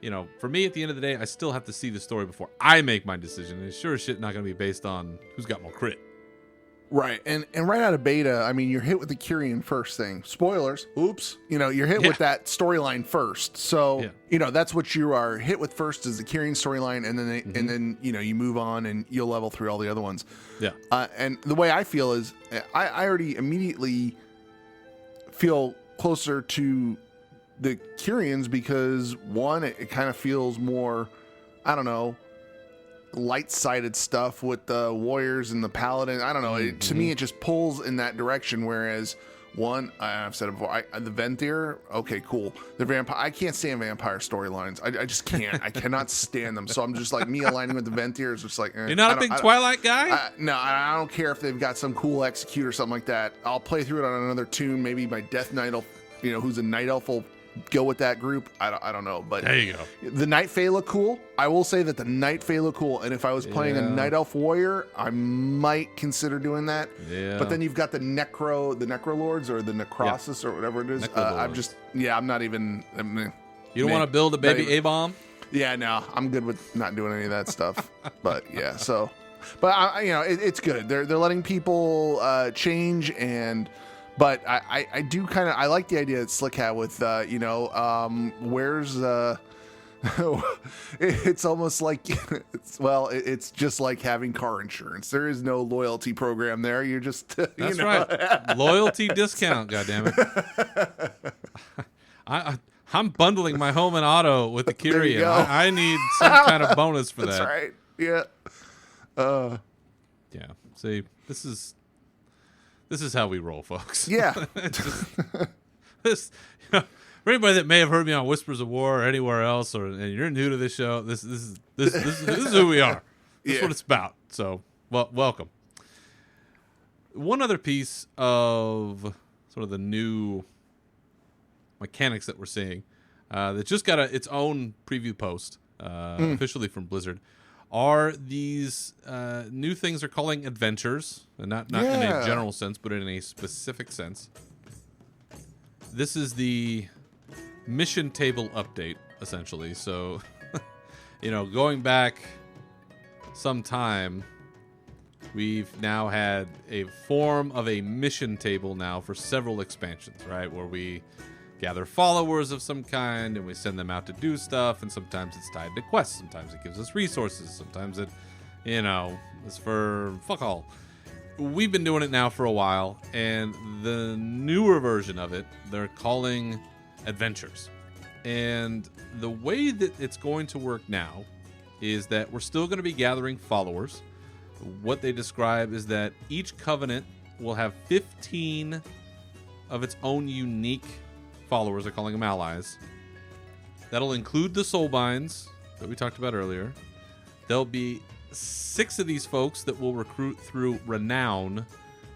you know, for me, at the end of the day, I still have to see the story before I make my decision. And it's sure as shit not going to be based on who's got more crit. Right. And right out of beta, I mean, you're hit with the Kyrian first thing. Spoilers. Oops. You know, you're hit with that storyline first. So, you know, that's what you are hit with first is the Kyrian storyline. And then, and then, you know, you move on and you'll level through all the other ones. Yeah. And the way I feel is I already immediately feel closer to the Kyrians because one, it kind of feels more, I don't know, light-sided stuff with the warriors and the paladin. I don't know. To me, it just pulls in that direction. Whereas one, I've said it before, the Venthyr, okay, cool. The vampire, I can't stand vampire storylines. I just can't. I cannot stand them. So I'm just like me aligning with the Venthyr is just like. You're not a big Twilight guy? No, I don't care if they've got some cool execute or something like that. I'll play through it on another tune. Maybe my Death Knight, you know, who's a Night Elf will go with that group. I don't know, but there you go. The Night Fae look cool. I will say that the Night Fae look cool, and if I was playing a Night Elf warrior, I might consider doing that. Yeah. But then you've got the Necro Lords or the Necrosis or whatever it is. I'm not even. You don't want to build a baby A-bomb? Yeah, no, I'm good with not doing any of that stuff. But yeah, so, but you know, it's good. They're letting people change and. But I do kind of, I like the idea that Slick had with, you know, where's, it's almost like, it's just like having car insurance. There is no loyalty program there. You're just, That's right. Loyalty discount, goddammit. I'm bundling my home and auto with the Kyrian. I need some kind of bonus for that. That's right. Yeah. Yeah. See, this is how we roll, folks. Yeah. This, you know, for anybody that may have heard me on Whispers of War or anywhere else, and you're new to this show, this is who we are. This is what it's about. So, well, welcome. One other piece of sort of the new mechanics that we're seeing that just got its own preview post officially from Blizzard. Are these new things they're calling adventures, and not in a general sense, but in a specific sense. This is the mission table update, essentially. So, you know, going back some time, we've now had a form of a mission table now for several expansions, right? Where we gather followers of some kind and we send them out to do stuff, and sometimes it's tied to quests, sometimes it gives us resources, sometimes it, you know, is for fuck all. We've been doing it now for a while, and the newer version of it they're calling adventures. And the way that it's going to work now is that we're still going to be gathering followers. What they describe is that each covenant will have 15 of its own unique followers, they're calling them allies. That'll include the soulbinds that we talked about earlier. There'll be 6 of these folks that will recruit through Renown,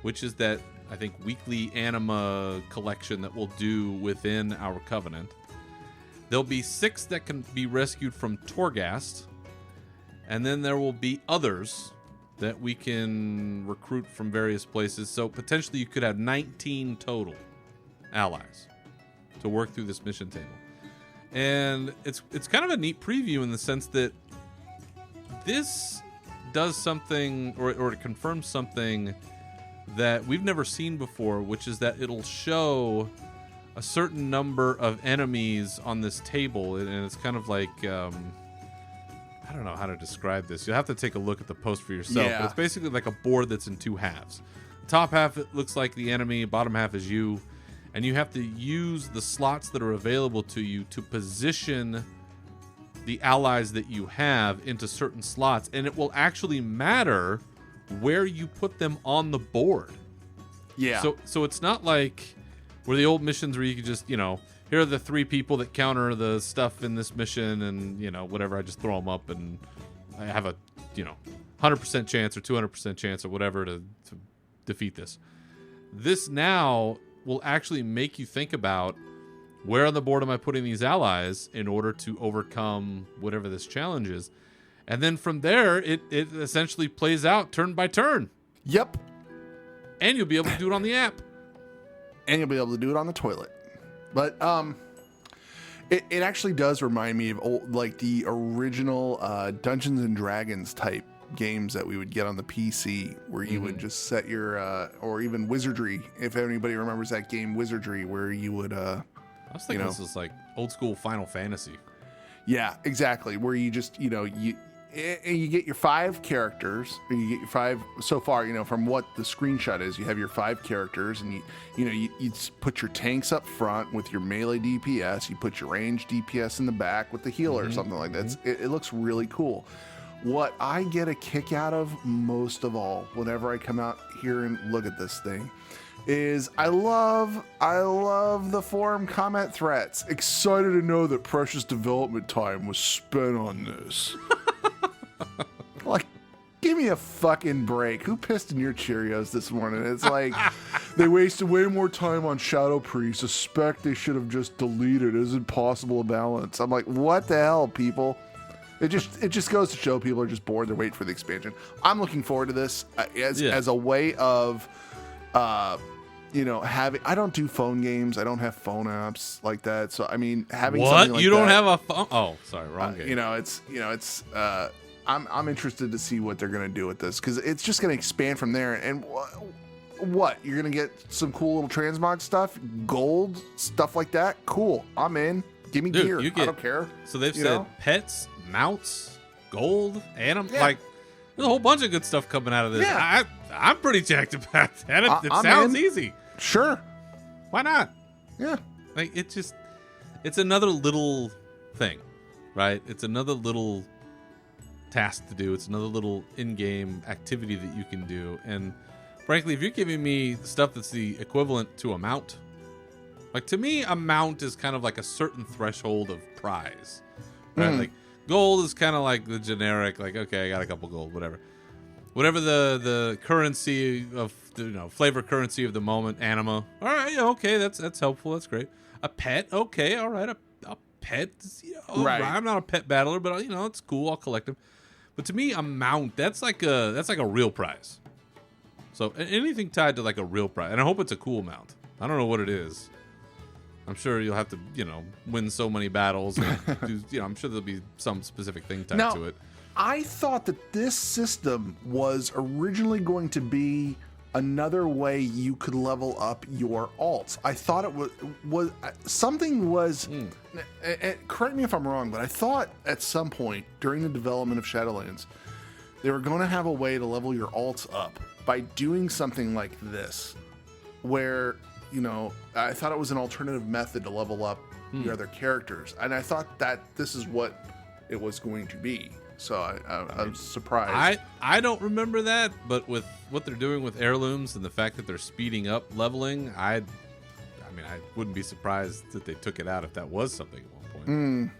which is that, I think, weekly anima collection that we'll do within our covenant. There'll be 6 that can be rescued from Torghast, and then there will be others that we can recruit from various places. So potentially you could have 19 total allies to work through this mission table. And it's kind of a neat preview in the sense that this does something or it confirms something that we've never seen before, which is that it'll show a certain number of enemies on this table, and it's kind of like I don't know how to describe this. You'll have to take a look at the post for yourself. But it's basically like a board that's in 2 halves. The top half, it looks like the enemy, bottom half is you. And you have to use the slots that are available to you to position the allies that you have into certain slots. And it will actually matter where you put them on the board. Yeah. So it's not like where the old missions where you could just, you know, here are the 3 people that counter the stuff in this mission and, you know, whatever, I just throw them up and I have a, you know, 100% chance or 200% chance or whatever to defeat this. This now will actually make you think about where on the board am I putting these allies in order to overcome whatever this challenge is? And then from there, it essentially plays out turn by turn. Yep. And you'll be able to do it on the app. And you'll be able to do it on the toilet. But it actually does remind me of like the original Dungeons and Dragons type games that we would get on the PC, where you would just set your or even Wizardry, if anybody remembers that game Wizardry, where you would I was thinking this was like old school Final Fantasy. Yeah, exactly. Where you just, you get your 5 characters, and you get your 5 so far, from what the screenshot is, you have your 5 characters, and you put your tanks up front with your melee DPS, you put your range DPS in the back with the healer or something like that. It looks really cool. What I get a kick out of most of all, whenever I come out here and look at this thing, is I love the forum comment threats. Excited to know that precious development time was spent on this. Like, give me a fucking break. Who pissed in your Cheerios this morning? It's like, they wasted way more time on Shadow Priest. A spec they should have just deleted. Isn't possible to balance. I'm like, what the hell, people? It just goes to show people are just bored. They're waiting for the expansion. I'm looking forward to this as a way of, having. I don't do phone games. I don't have phone apps like that. So I mean, having something like you don't that, have a phone? Oh, sorry, wrong game. I'm interested to see what they're gonna do with this, because it's just gonna expand from there. And what you're gonna get some cool little transmog stuff, gold stuff like that. Cool, I'm in. Give me gear. I don't care. So they've said pets, mounts, gold, like there's a whole bunch of good stuff coming out of this. Yeah. I'm pretty jacked about that. It sounds easy. Sure. Why not? Yeah. Like it's another little thing, right? It's another little task to do. It's another little in-game activity that you can do. And frankly, if you're giving me stuff that's the equivalent to a mount, like to me, a mount is kind of like a certain threshold of prize, right? Like gold is kind of like the generic, like, okay, I got a couple gold, whatever the currency of flavor currency of the moment, anima. All right, okay, that's helpful. That's great. A pet, okay, all right, a pet. Right. I'm not a pet battler, but it's cool. I'll collect them. But to me, a mount, that's like a real prize. So anything tied to like a real prize, and I hope it's a cool mount. I don't know what it is. I'm sure you'll have to, win so many battles. And I'm sure there'll be some specific thing tied to it. I thought that this system was originally going to be another way you could level up your alts. I thought it was something was. Correct me if I'm wrong, but I thought at some point during the development of Shadowlands, they were going to have a way to level your alts up by doing something like this, where I thought it was an alternative method to level up your other characters, and I thought that this is what it was going to be. So I was surprised. I don't remember that, but with what they're doing with heirlooms and the fact that they're speeding up leveling, I wouldn't be surprised that they took it out if that was something at one point.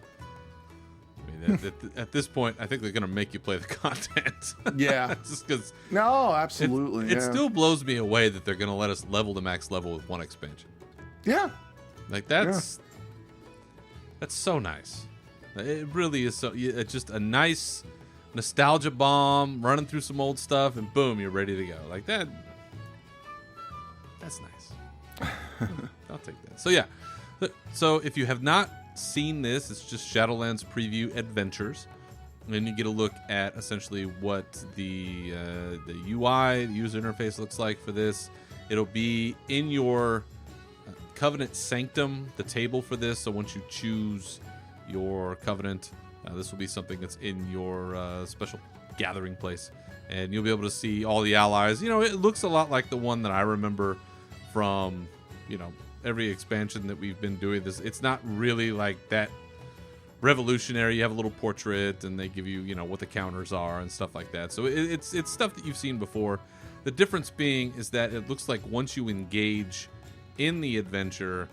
I mean, at this point, I think they're going to make you play the content. Yeah. Just because. No, absolutely. It still blows me away that they're going to let us level the max level with one expansion. Yeah. Like that's so nice. It really is. So it's just a nice nostalgia bomb, running through some old stuff, and boom, you're ready to go. Like that. That's nice. I'll take that. So yeah. So if you have not seen this, it's just Shadowlands Preview Adventures, and then you get a look at essentially what the UI, the user interface looks like for this. It'll be in your Covenant Sanctum, the table for this. So once you choose your Covenant, this will be something that's in your special gathering place, and you'll be able to see all the allies. It looks a lot like the one that I remember from every expansion that we've been doing. This, it's not really like that revolutionary. You have a little portrait, and they give you what the counters are and stuff like that. So it's stuff that you've seen before. The difference being is that it looks like once you engage in the adventure,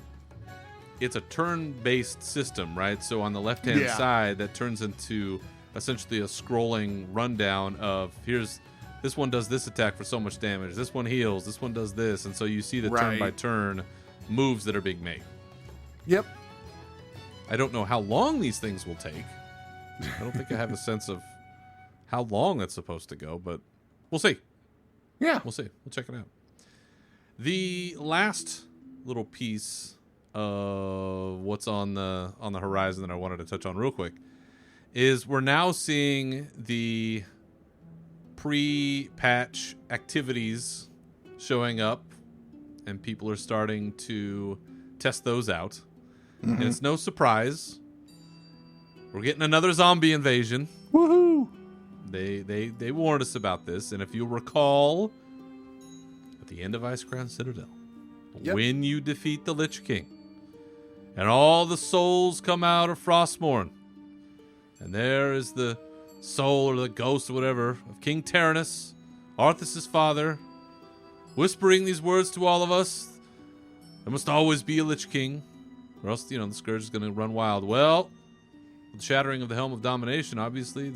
it's a turn-based system, right? So on the left-hand side, that turns into essentially a scrolling rundown of this one does this attack for so much damage, this one heals, this one does this, and so you see the turn-by-turn moves that are being made. Yep. I don't know how long these things will take. I don't think I have a sense of how long it's supposed to go, but we'll see. Yeah. We'll see. We'll check it out. The last little piece of what's on the horizon that I wanted to touch on real quick is we're now seeing the pre-patch activities showing up, and people are starting to test those out. And it's no surprise. We're getting another zombie invasion. Woohoo! They warned us about this, and if you recall, at the end of Icecrown Citadel, when you defeat the Lich King, and all the souls come out of Frostmourne, and there is the soul or the ghost or whatever of King Tyrannus, Arthas' father, whispering these words to all of us: there must always be a Lich King, or else, the Scourge is going to run wild. Well, with the shattering of the Helm of Domination, obviously,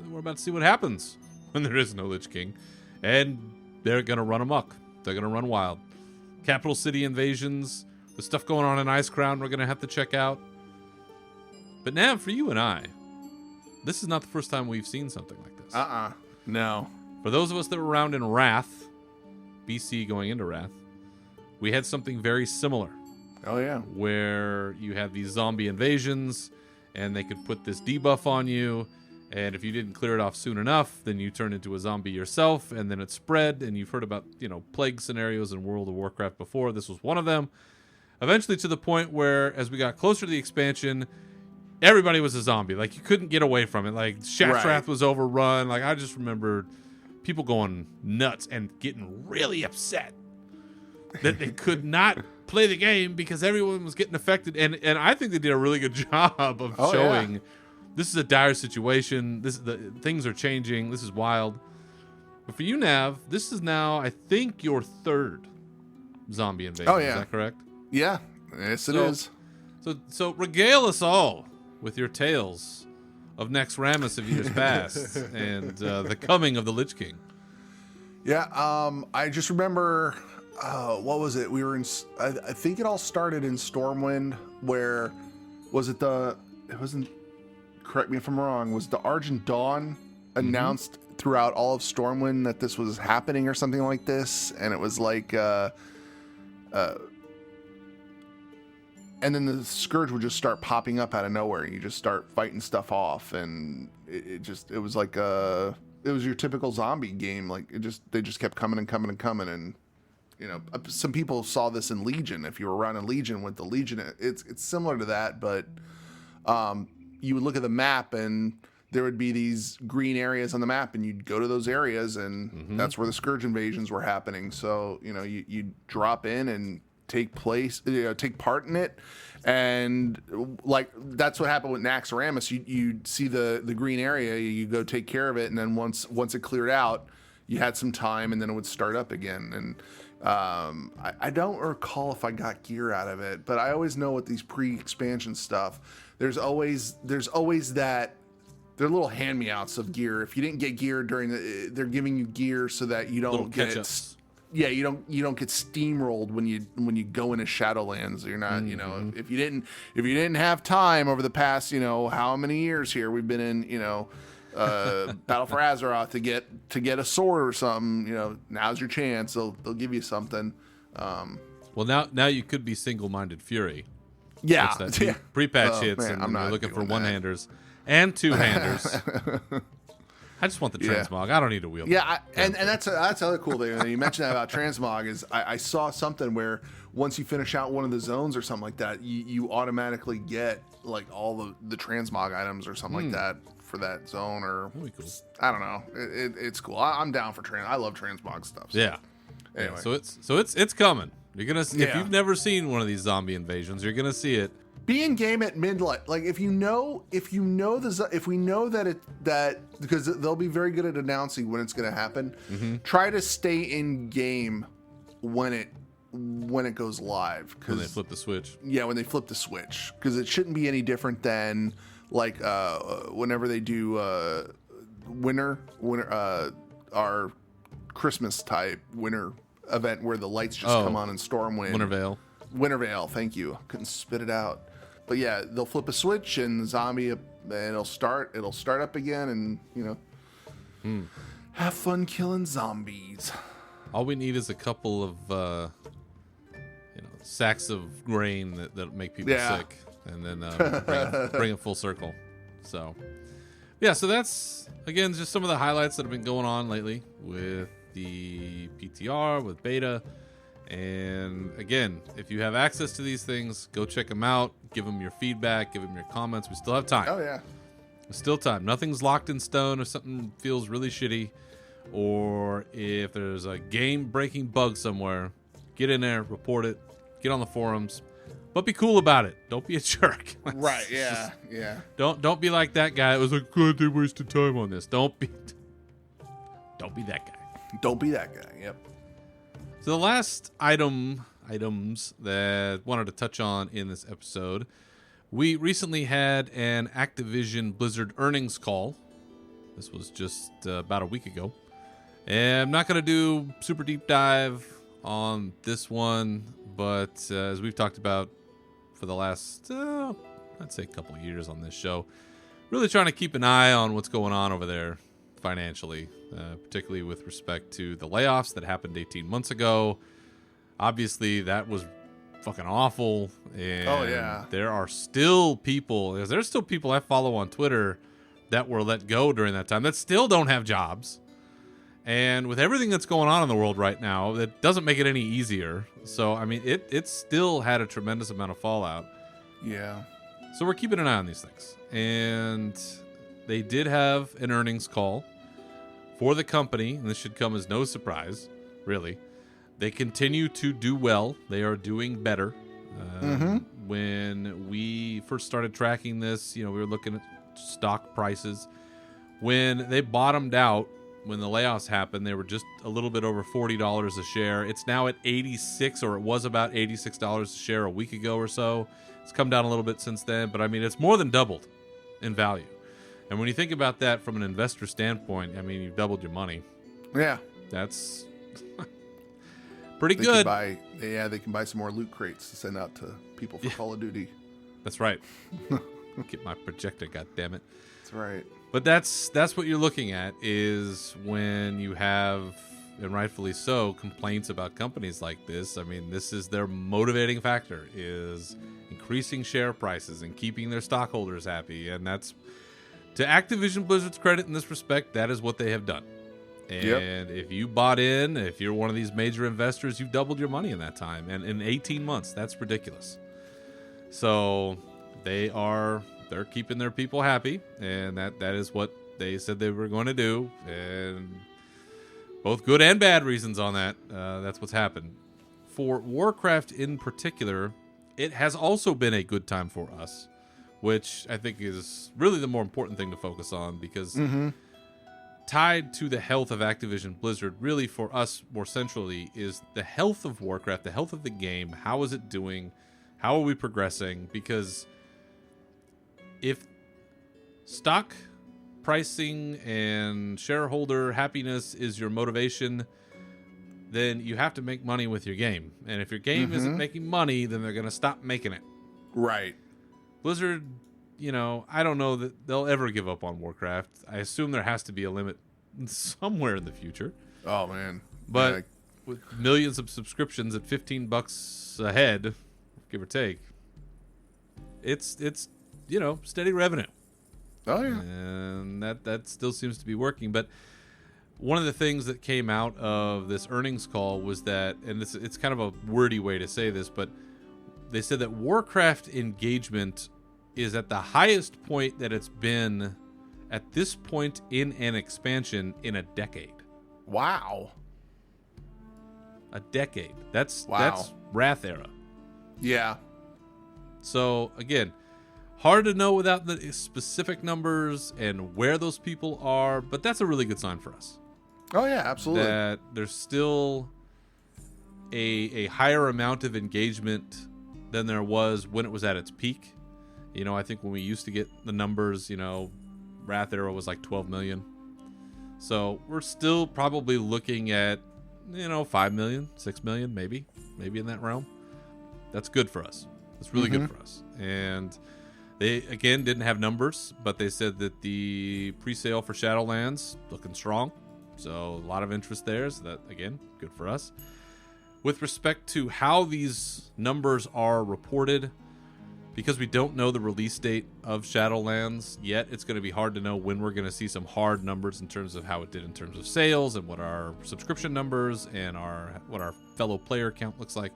we're about to see what happens when there is no Lich King. And they're going to run amok. They're going to run wild. Capital City invasions, the stuff going on in Icecrown we're going to have to check out. But Nav, for you and I, this is not the first time we've seen something like this. No. For those of us that were around in Wrath, BC going into Wrath, we had something very similar. Oh, yeah. Where you have these zombie invasions, and they could put this debuff on you, and if you didn't clear it off soon enough, then you turn into a zombie yourself, and then it spread. And you've heard about, plague scenarios in World of Warcraft before. This was one of them. Eventually to the point where, as we got closer to the expansion, everybody was a zombie. Like, you couldn't get away from it. Like, Shaftwrath was overrun. Like, I just remember people going nuts and getting really upset that they could not play the game because everyone was getting affected. And I think they did a really good job of showing this is a dire situation. Things are changing. This is wild. But for you, Nav, this is now, I think, your third zombie invasion. Oh, yeah. Is that correct? Yeah. Yes, it is. So regale us all with your tales of Naxxramas of years past and the coming of the Lich King. Yeah. I just remember, what was it? We were in, I think it all started in Stormwind, where it wasn't, correct me if I'm wrong, was the Argent Dawn announced throughout all of Stormwind that this was happening or something like this? And it was like, and then the Scourge would just start popping up out of nowhere, and you just start fighting stuff off, and it was like it was your typical zombie game. Like, they just kept coming and coming and coming, and some people saw this in Legion. If you were around in Legion with the Legion, it's similar to that, but you would look at the map, and there would be these green areas on the map, and you'd go to those areas, and that's where the Scourge invasions were happening. So you drop in and take part in it, and like that's what happened with Naxxramas. You see the green area, you go take care of it, and then once it cleared out, you had some time, and then it would start up again. And I don't recall if I got gear out of it, but I always know with these pre-expansion stuff, there's always that. They're little hand-me-outs of gear. If you didn't get gear they're giving you gear so that you don't get. Yeah, you don't get steamrolled when you go into Shadowlands. You're not, if you didn't have time over the past, how many years here we've been in, Battle for Azeroth to get a sword or something, now's your chance. They'll give you something. Well, now you could be single-minded Fury. Yeah, pre-patch hits, and I'm you're looking for one-handers and two-handers. I just want the transmog. I don't need to wield. Yeah, and that's another cool thing. And you mentioned that about transmog is I saw something where once you finish out one of the zones or something like that, you automatically get like all the transmog items or something like that for that zone. Or cool. I don't know. It's cool. I'm down for I love transmog stuff. So. Yeah. Anyway, so it's coming. You're gonna if you've never seen one of these zombie invasions, you're gonna see it. Be in game at midnight. Like if we know that because they'll be very good at announcing when it's going to happen. Try to stay in game when it goes live. When they flip the switch. Yeah, when they flip the switch, because it shouldn't be any different than like whenever they do winter our Christmas type winter event where the lights just come on in Stormwind. Wintervale. Wintervale. Thank you. Couldn't spit it out. But yeah, they'll flip a switch and zombie, and it'll start up again, and have fun killing zombies. All we need is a couple of sacks of grain that make people sick, and then bring it full circle. So yeah, so that's again just some of the highlights that have been going on lately with the PTR, with beta. And again, if you have access to these things, go check them out, give them your feedback, give them your comments. We still have time. Oh yeah, there's still time. Nothing's locked in stone. If something feels really shitty, or if there's a game-breaking bug somewhere, get in there, report it, get on the forums, but be cool about it. Don't be a jerk. Right? Yeah, yeah. Don't be like that guy. It was like, God, they wasted time on this. Don't be that guy. Don't be that guy. Yep. So the last items that I wanted to touch on in this episode, we recently had an Activision Blizzard earnings call. This was just about a week ago. And I'm not going to do super deep dive on this one, but as we've talked about for the last, I'd say a couple of years on this show, really trying to keep an eye on what's going on over there financially, particularly with respect to the layoffs that happened 18 months ago. Obviously, that was fucking awful. And oh, yeah. There's still people I follow on Twitter that were let go during that time that still don't have jobs. And with everything that's going on in the world right now, that doesn't make it any easier. So, I mean, it still had a tremendous amount of fallout. Yeah. So we're keeping an eye on these things. And they did have an earnings call for the company, and this should come as no surprise, really. They continue to do well. They are doing better. When we first started tracking this, we were looking at stock prices. When they bottomed out, when the layoffs happened, they were just a little bit over $40 a share. It's now at $86, or it was about $86 a share a week ago or so. It's come down a little bit since then, but I mean, it's more than doubled in value. And when you think about that from an investor standpoint, I mean, you've doubled your money. Yeah. That's pretty they good. They can buy some more loot crates to send out to people for Call of Duty. That's right. Get my projector, goddammit. That's right. But that's what you're looking at, is when you have, and rightfully so, complaints about companies like this. I mean, this is their motivating factor, is increasing share prices and keeping their stockholders happy. And that's, to Activision Blizzard's credit in this respect, that is what they have done. And if you bought in, if you're one of these major investors, you've doubled your money in that time. And in 18 months, that's ridiculous. So they're keeping their people happy, and that is what they said they were going to do. And both good and bad reasons on that. That's what's happened. For Warcraft in particular, it has also been a good time for us, which I think is really the more important thing to focus on, because tied to the health of Activision Blizzard, really for us more centrally, is the health of Warcraft, the health of the game. How is it doing? How are we progressing? Because if stock pricing and shareholder happiness is your motivation, then you have to make money with your game. And if your game isn't making money, then they're going to stop making it. Right. Blizzard, I don't know that they'll ever give up on Warcraft. I assume there has to be a limit somewhere in the future. Oh, man. But with millions of subscriptions at $15 a head, give or take, it's steady revenue. Oh, yeah. And that still seems to be working. But one of the things that came out of this earnings call was that, and it's kind of a wordy way to say this, but they said that Warcraft engagement is at the highest point that it's been at this point in an expansion in a decade. Wow. A decade. That's Wrath era. Yeah. So, again, hard to know without the specific numbers and where those people are, but that's a really good sign for us. Oh, yeah, absolutely. That there's still a higher amount of engagement than there was when it was at its peak. I think when we used to get the numbers, Wrath era was like 12 million. So we're still probably looking at, 5 million, 6 million, maybe in that realm. That's good for us. It's really good for us. And they, again, didn't have numbers, but they said that the pre-sale for Shadowlands looking strong. So a lot of interest there. So that, again, good for us. With respect to how these numbers are reported, because we don't know the release date of Shadowlands yet, it's going to be hard to know when we're going to see some hard numbers in terms of how it did in terms of sales and what our subscription numbers and what our fellow player count looks like.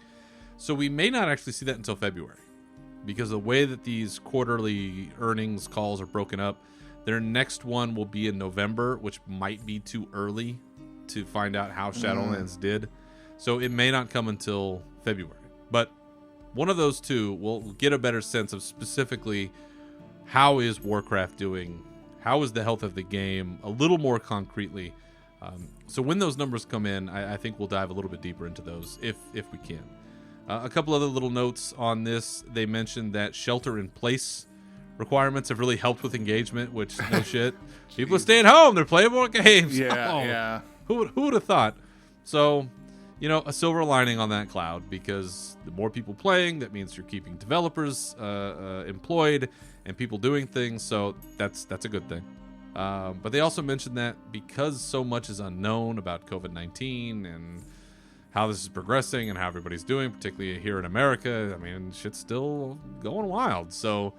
So we may not actually see that until February, because the way that these quarterly earnings calls are broken up, their next one will be in November, which might be too early to find out how Shadowlands did. So it may not come until February. But one of those two will get a better sense of specifically how is Warcraft doing, how is the health of the game, a little more concretely. So when those numbers come in, I think we'll dive a little bit deeper into those if we can. A couple other little notes on this. They mentioned that shelter-in-place requirements have really helped with engagement, which, no shit. People are staying home. They're playing more games. Yeah. Who would have thought? So, a silver lining on that cloud, because the more people playing, that means you're keeping developers employed and people doing things. So that's a good thing. But they also mentioned that because so much is unknown about COVID-19 and how this is progressing and how everybody's doing, particularly here in America, I mean, shit's still going wild. So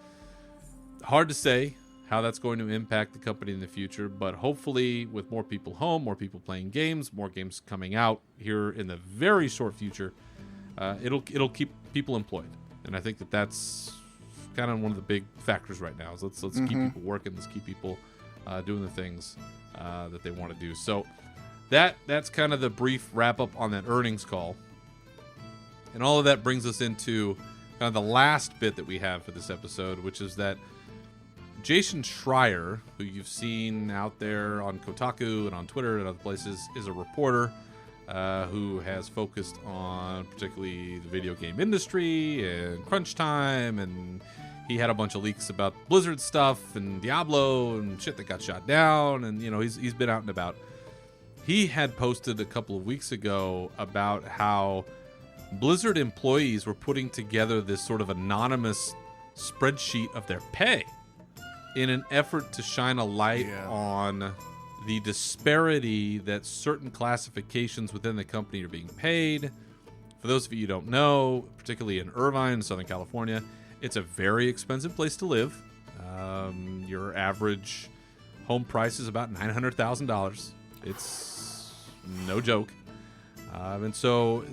hard to say how that's going to impact the company in the future, but hopefully with more people home, more people playing games, more games coming out here in the very short future, it'll keep people employed. And I think that's kind of one of the big factors right now. Is let's keep people working, let's keep people doing the things that they want to do. So that's kind of the brief wrap up on that earnings call. And all of that brings us into kind of the last bit that we have for this episode, which is that Jason Schreier, who you've seen out there on Kotaku and on Twitter and other places, is a reporter who has focused on particularly the video game industry and crunch time, and he had a bunch of leaks about Blizzard stuff and Diablo and shit that got shot down, and he's been out and about. He had posted a couple of weeks ago about how Blizzard employees were putting together this sort of anonymous spreadsheet of their pay in an effort to shine a light on the disparity that certain classifications within the company are being paid. For those of you who don't know, particularly in Irvine, Southern California, it's a very expensive place to live. Your average home price is about $900,000. It's no joke. And so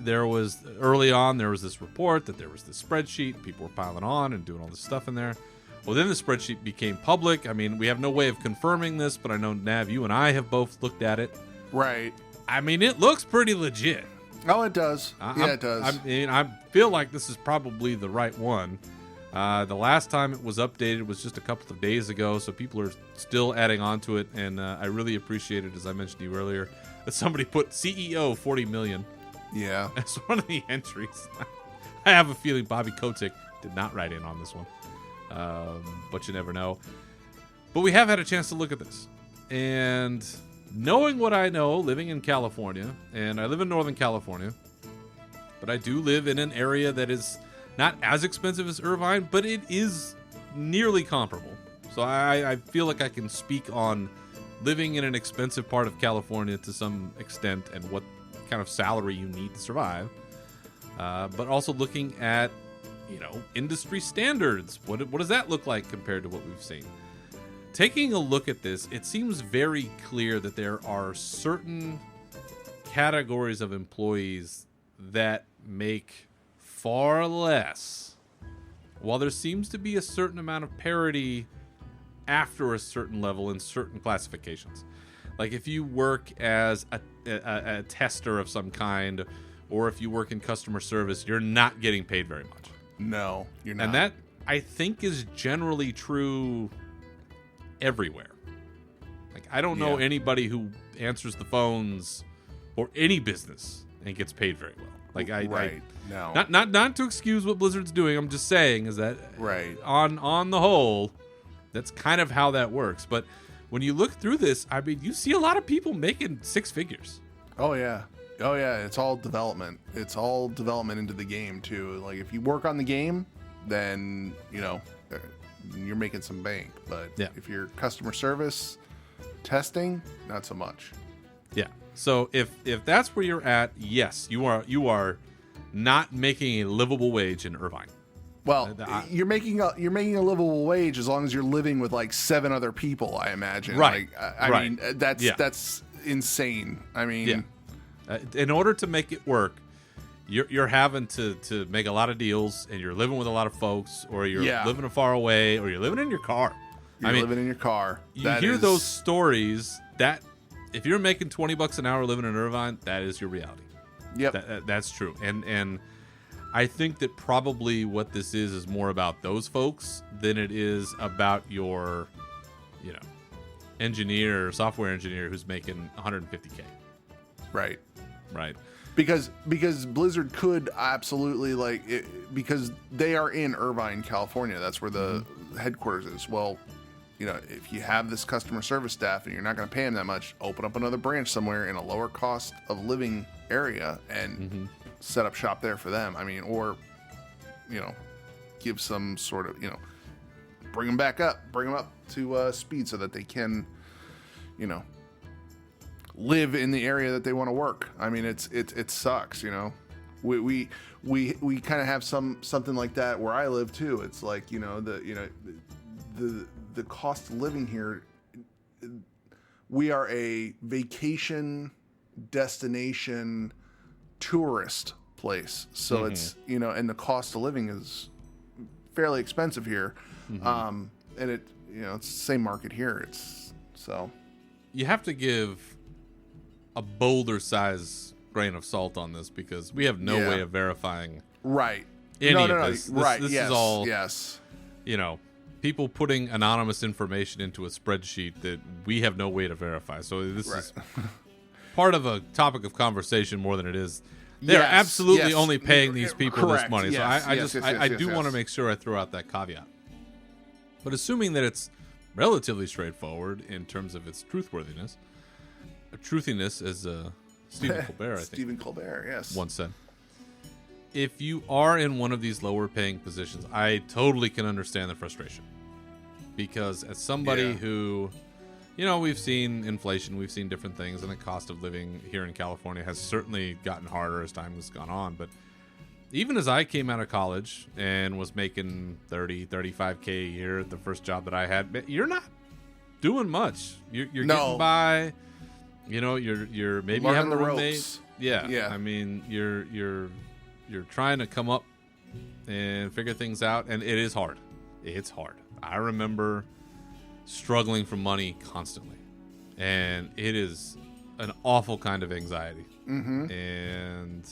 early on, there was this report that there was this spreadsheet. People were piling on and doing all this stuff in there. Well, then the spreadsheet became public. I mean, we have no way of confirming this, but I know, Nav, you and I have both looked at it. Right. I mean, it looks pretty legit. Oh, it does. It does. I feel like this is probably the right one. The last time it was updated was just a couple of days ago, so people are still adding on to it, and I really appreciate it, as I mentioned to you earlier, that somebody put CEO 40 million. Yeah. As one of the entries. I have a feeling Bobby Kotick did not write in on this one. But you never know. But we have had a chance to look at this. And knowing what I know, living in California, and I live in Northern California, but I do live in an area that is not as expensive as Irvine, but it is nearly comparable. So I feel like I can speak on living in an expensive part of California to some extent and what kind of salary you need to survive. But also looking at industry standards. What does that look like compared to what we've seen? Taking a look at this, it seems very clear that there are certain categories of employees that make far less, while there seems to be a certain amount of parity after a certain level in certain classifications. Like if you work as a tester of some kind, or if you work in customer service, you're not getting paid very much. No, you're not. And that, I think, is generally true everywhere. Like, I don't know anybody who answers the phones or any business and gets paid very well. Like, no. Not to excuse what Blizzard's doing. I'm just saying is that on the whole, that's kind of how that works. But when you look through this, I mean, you see a lot of people making six figures. Oh yeah. It's all development. It's all development into the game too. Like if you work on the game, then you're making some bank. But Yeah. if you're customer service testing, not so much. Yeah. So if that's where you're at, yes, you are not making a livable wage in Irvine. Well, you're making a livable wage as long as you're living with like 7 other people, I imagine. Right. Like, I Right. mean, that's insane. I mean, Yeah. In order to make it work, you're having to make a lot of deals, and you're living with a lot of folks, or you're Yeah. living far away, or you're living in your car. you're living in your car. You That hear is- those stories that if you're making $20 an hour living in Irvine, that is your reality. Yep. That's true. And I think that probably what this is more about those folks than it is about your, engineer or software engineer who's making $150K, Right. right? Because Blizzard could absolutely because they are in Irvine, California. That's where the headquarters is. Well, if you have this customer service staff and you're not going to pay them that much, open up another branch somewhere in a lower cost of living area and set up shop there for them. I mean, or give some sort of bring them up to speed so that they can live in the area that they want to work. I mean, it sucks, We kind of have something like that where I live too. It's like the cost of living here. We are a vacation destination tourist place, so it's and the cost of living is fairly expensive here. And it's the same market here. You have to give a boulder size grain of salt on this because we have no way of verifying Right. any No, of this. Right. This yes. is all Yes. people putting anonymous information into a spreadsheet that we have no way to verify. So this is part of a topic of conversation more than it is. They're Yes, absolutely yes. only paying these people Correct. this money. Yes, So I yes, just yes, I yes, do yes. want to make sure I throw out that caveat. But assuming that it's relatively straightforward in terms of its truthworthiness, truthiness, as Stephen Colbert, I think, Stephen Colbert, yes. once said. If you are in one of these lower paying positions, I totally can understand the frustration. Because as somebody who, we've seen inflation, we've seen different things, and the cost of living here in California has certainly gotten harder as time has gone on. But even as I came out of college and was making $35K a year at the first job that I had, you're not doing much. You're getting by. You're maybe Learning having a the roommate. ropes. Yeah. I mean, you're trying to come up and figure things out, and it is hard. It's hard. I remember struggling for money constantly, and it is an awful kind of anxiety. And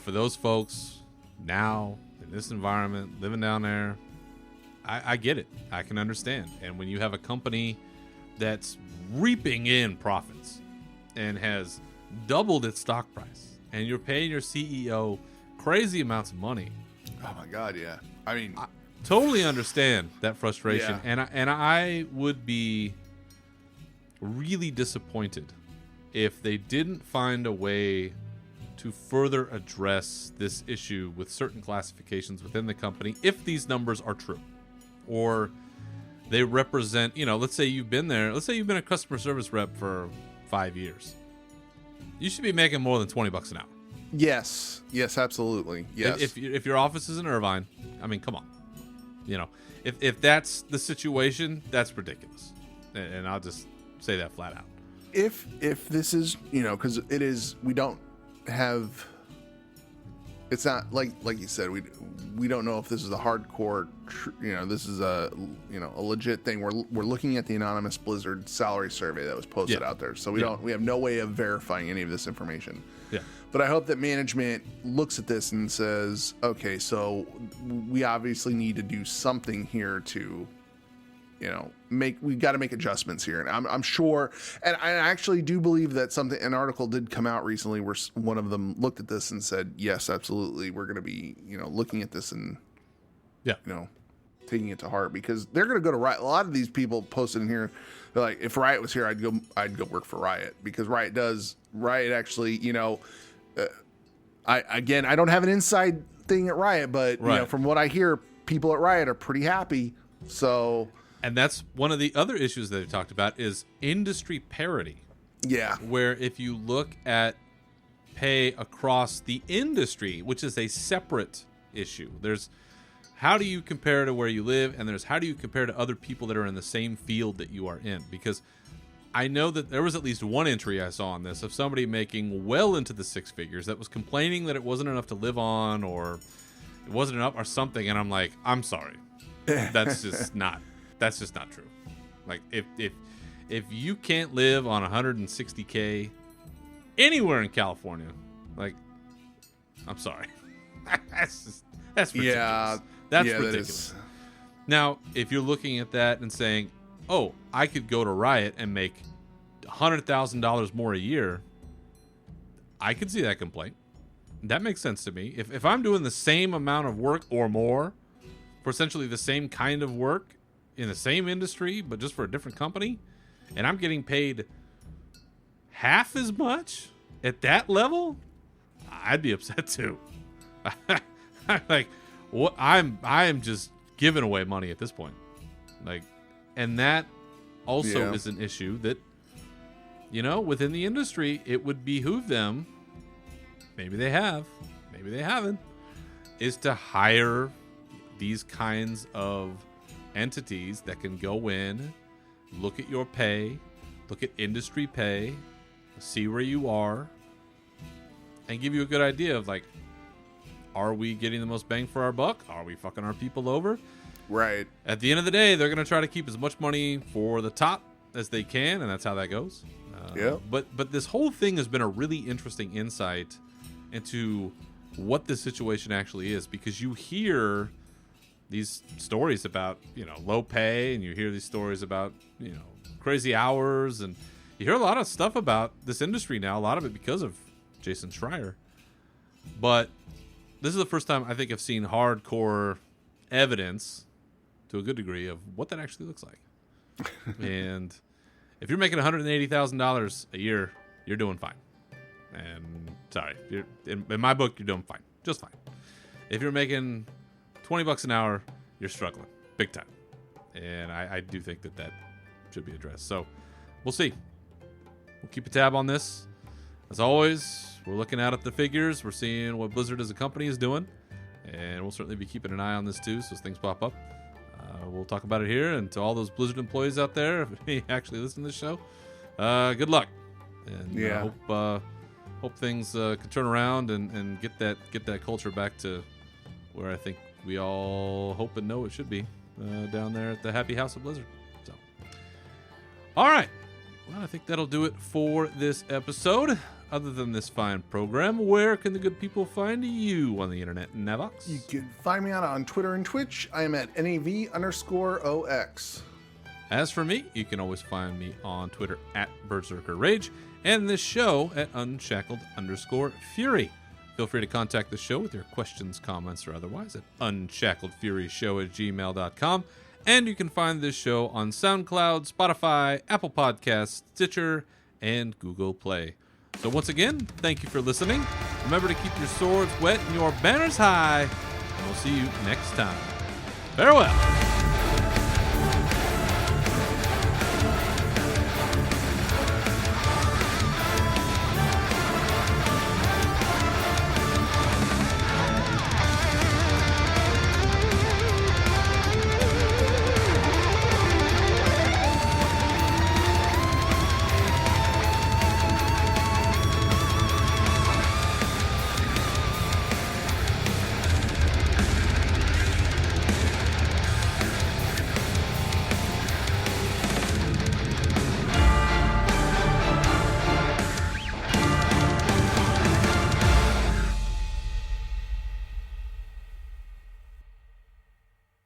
for those folks now in this environment, living down there, I get it. I can understand. And when you have a company that's reaping in profits and has doubled its stock price, and you're paying your CEO crazy amounts of money, Oh my God, yeah. I mean, totally understand that frustration. Yeah. And I would be really disappointed if they didn't find a way to further address this issue with certain classifications within the company if these numbers are true, or they represent, let's say you've been there, let's say you've been a customer service rep for 5 years. You should be making more than $20 an hour. yes, absolutely, yes. If your office is in Irvine, I mean, come on. If that's the situation, that's ridiculous. And I'll just say that flat out. If this is because it is, we don't have. It's not like you said, we don't know if this is a hardcore. This is a a legit thing. We're looking at the anonymous Blizzard salary survey that was posted out there, so we have no way of verifying any of this information. Yeah. But I hope that management looks at this and says, okay, so we obviously need to do something here to, we got to make adjustments here. And I'm sure, and I actually do believe that an article did come out recently where one of them looked at this and said, yes, absolutely, we're going to be, looking at this and, taking it to heart, because they're going to go to Riot. A lot of these people posted in here, they're like, if Riot was here, I'd go work for Riot, because Riot actually, I don't have an inside thing at Riot, but you know, Right. from what I hear, people at Riot are pretty happy. So And that's one of the other issues that they talked about is industry parity, yeah, where if you look at pay across the industry, which is a separate issue, there's how do you compare to where you live, and there's how do you compare to other people that are in the same field that you are in. Because I know that there was at least one entry I saw on this of somebody making well into the six figures that was complaining that it wasn't enough to live on, or it wasn't enough or something, and I'm like, I'm sorry. That's just not true. Like if you can't live on 160K anywhere in California, like, I'm sorry. That's ridiculous. yeah, That's yeah, that ridiculous. is- Now, if you're looking at that and saying, "Oh, I could go to Riot and make $100,000 more a year," I could see that complaint. That makes sense to me. If I'm doing the same amount of work or more for essentially the same kind of work in the same industry, but just for a different company, and I'm getting paid half as much at that level, I'd be upset too. Like, what? I am just giving away money at this point. Like, and that also Yeah. is an issue that, you know, within the industry, it would behoove them, maybe they have, maybe they haven't, is to hire these kinds of entities that can go in, look at your pay, look at industry pay, see where you are, and give you a good idea of, like, are we getting the most bang for our buck? Are we fucking our people over? right. At the end of the day, they're going to try to keep as much money for the top as they can, and that's how that goes. Yep. But this whole thing has been a really interesting insight into what this situation actually is, because you hear these stories about, you know, low pay, and you hear these stories about, you know, crazy hours, and you hear a lot of stuff about this industry now, a lot of it because of Jason Schreier. But this is the first time I think I've seen hardcore evidence to a good degree of what that actually looks like. And if you're making $180,000 a year, you're doing fine. And sorry, in my book, you're doing fine, just fine. If you're making $20 an hour, you're struggling big time. And I do think that should be addressed. So we'll see. We'll keep a tab on this. As always, we're looking out at the figures. We're seeing what Blizzard as a company is doing. And we'll certainly be keeping an eye on this too, so as things pop up. We'll talk about it here. And to all those Blizzard employees out there, if you actually listen to this show, good luck. And Yeah. hope things can turn around and get that culture back to where I think we all hope and know it should be, down there at the Happy House of Blizzard. So, all right. Well, I think that'll do it for this episode. Other than this fine program, where can the good people find you on the internet, Navox? You can find me on Twitter and Twitch. I am at NAV_OX. As for me, you can always find me on Twitter at Berserker Rage, and this show at Unshackled_Fury. Feel free to contact the show with your questions, comments, or otherwise at unshackledfuryshow@gmail.com. And you can find this show on SoundCloud, Spotify, Apple Podcasts, Stitcher, and Google Play. So once again, thank you for listening. Remember to keep your swords wet and your banners high, and we'll see you next time. Farewell.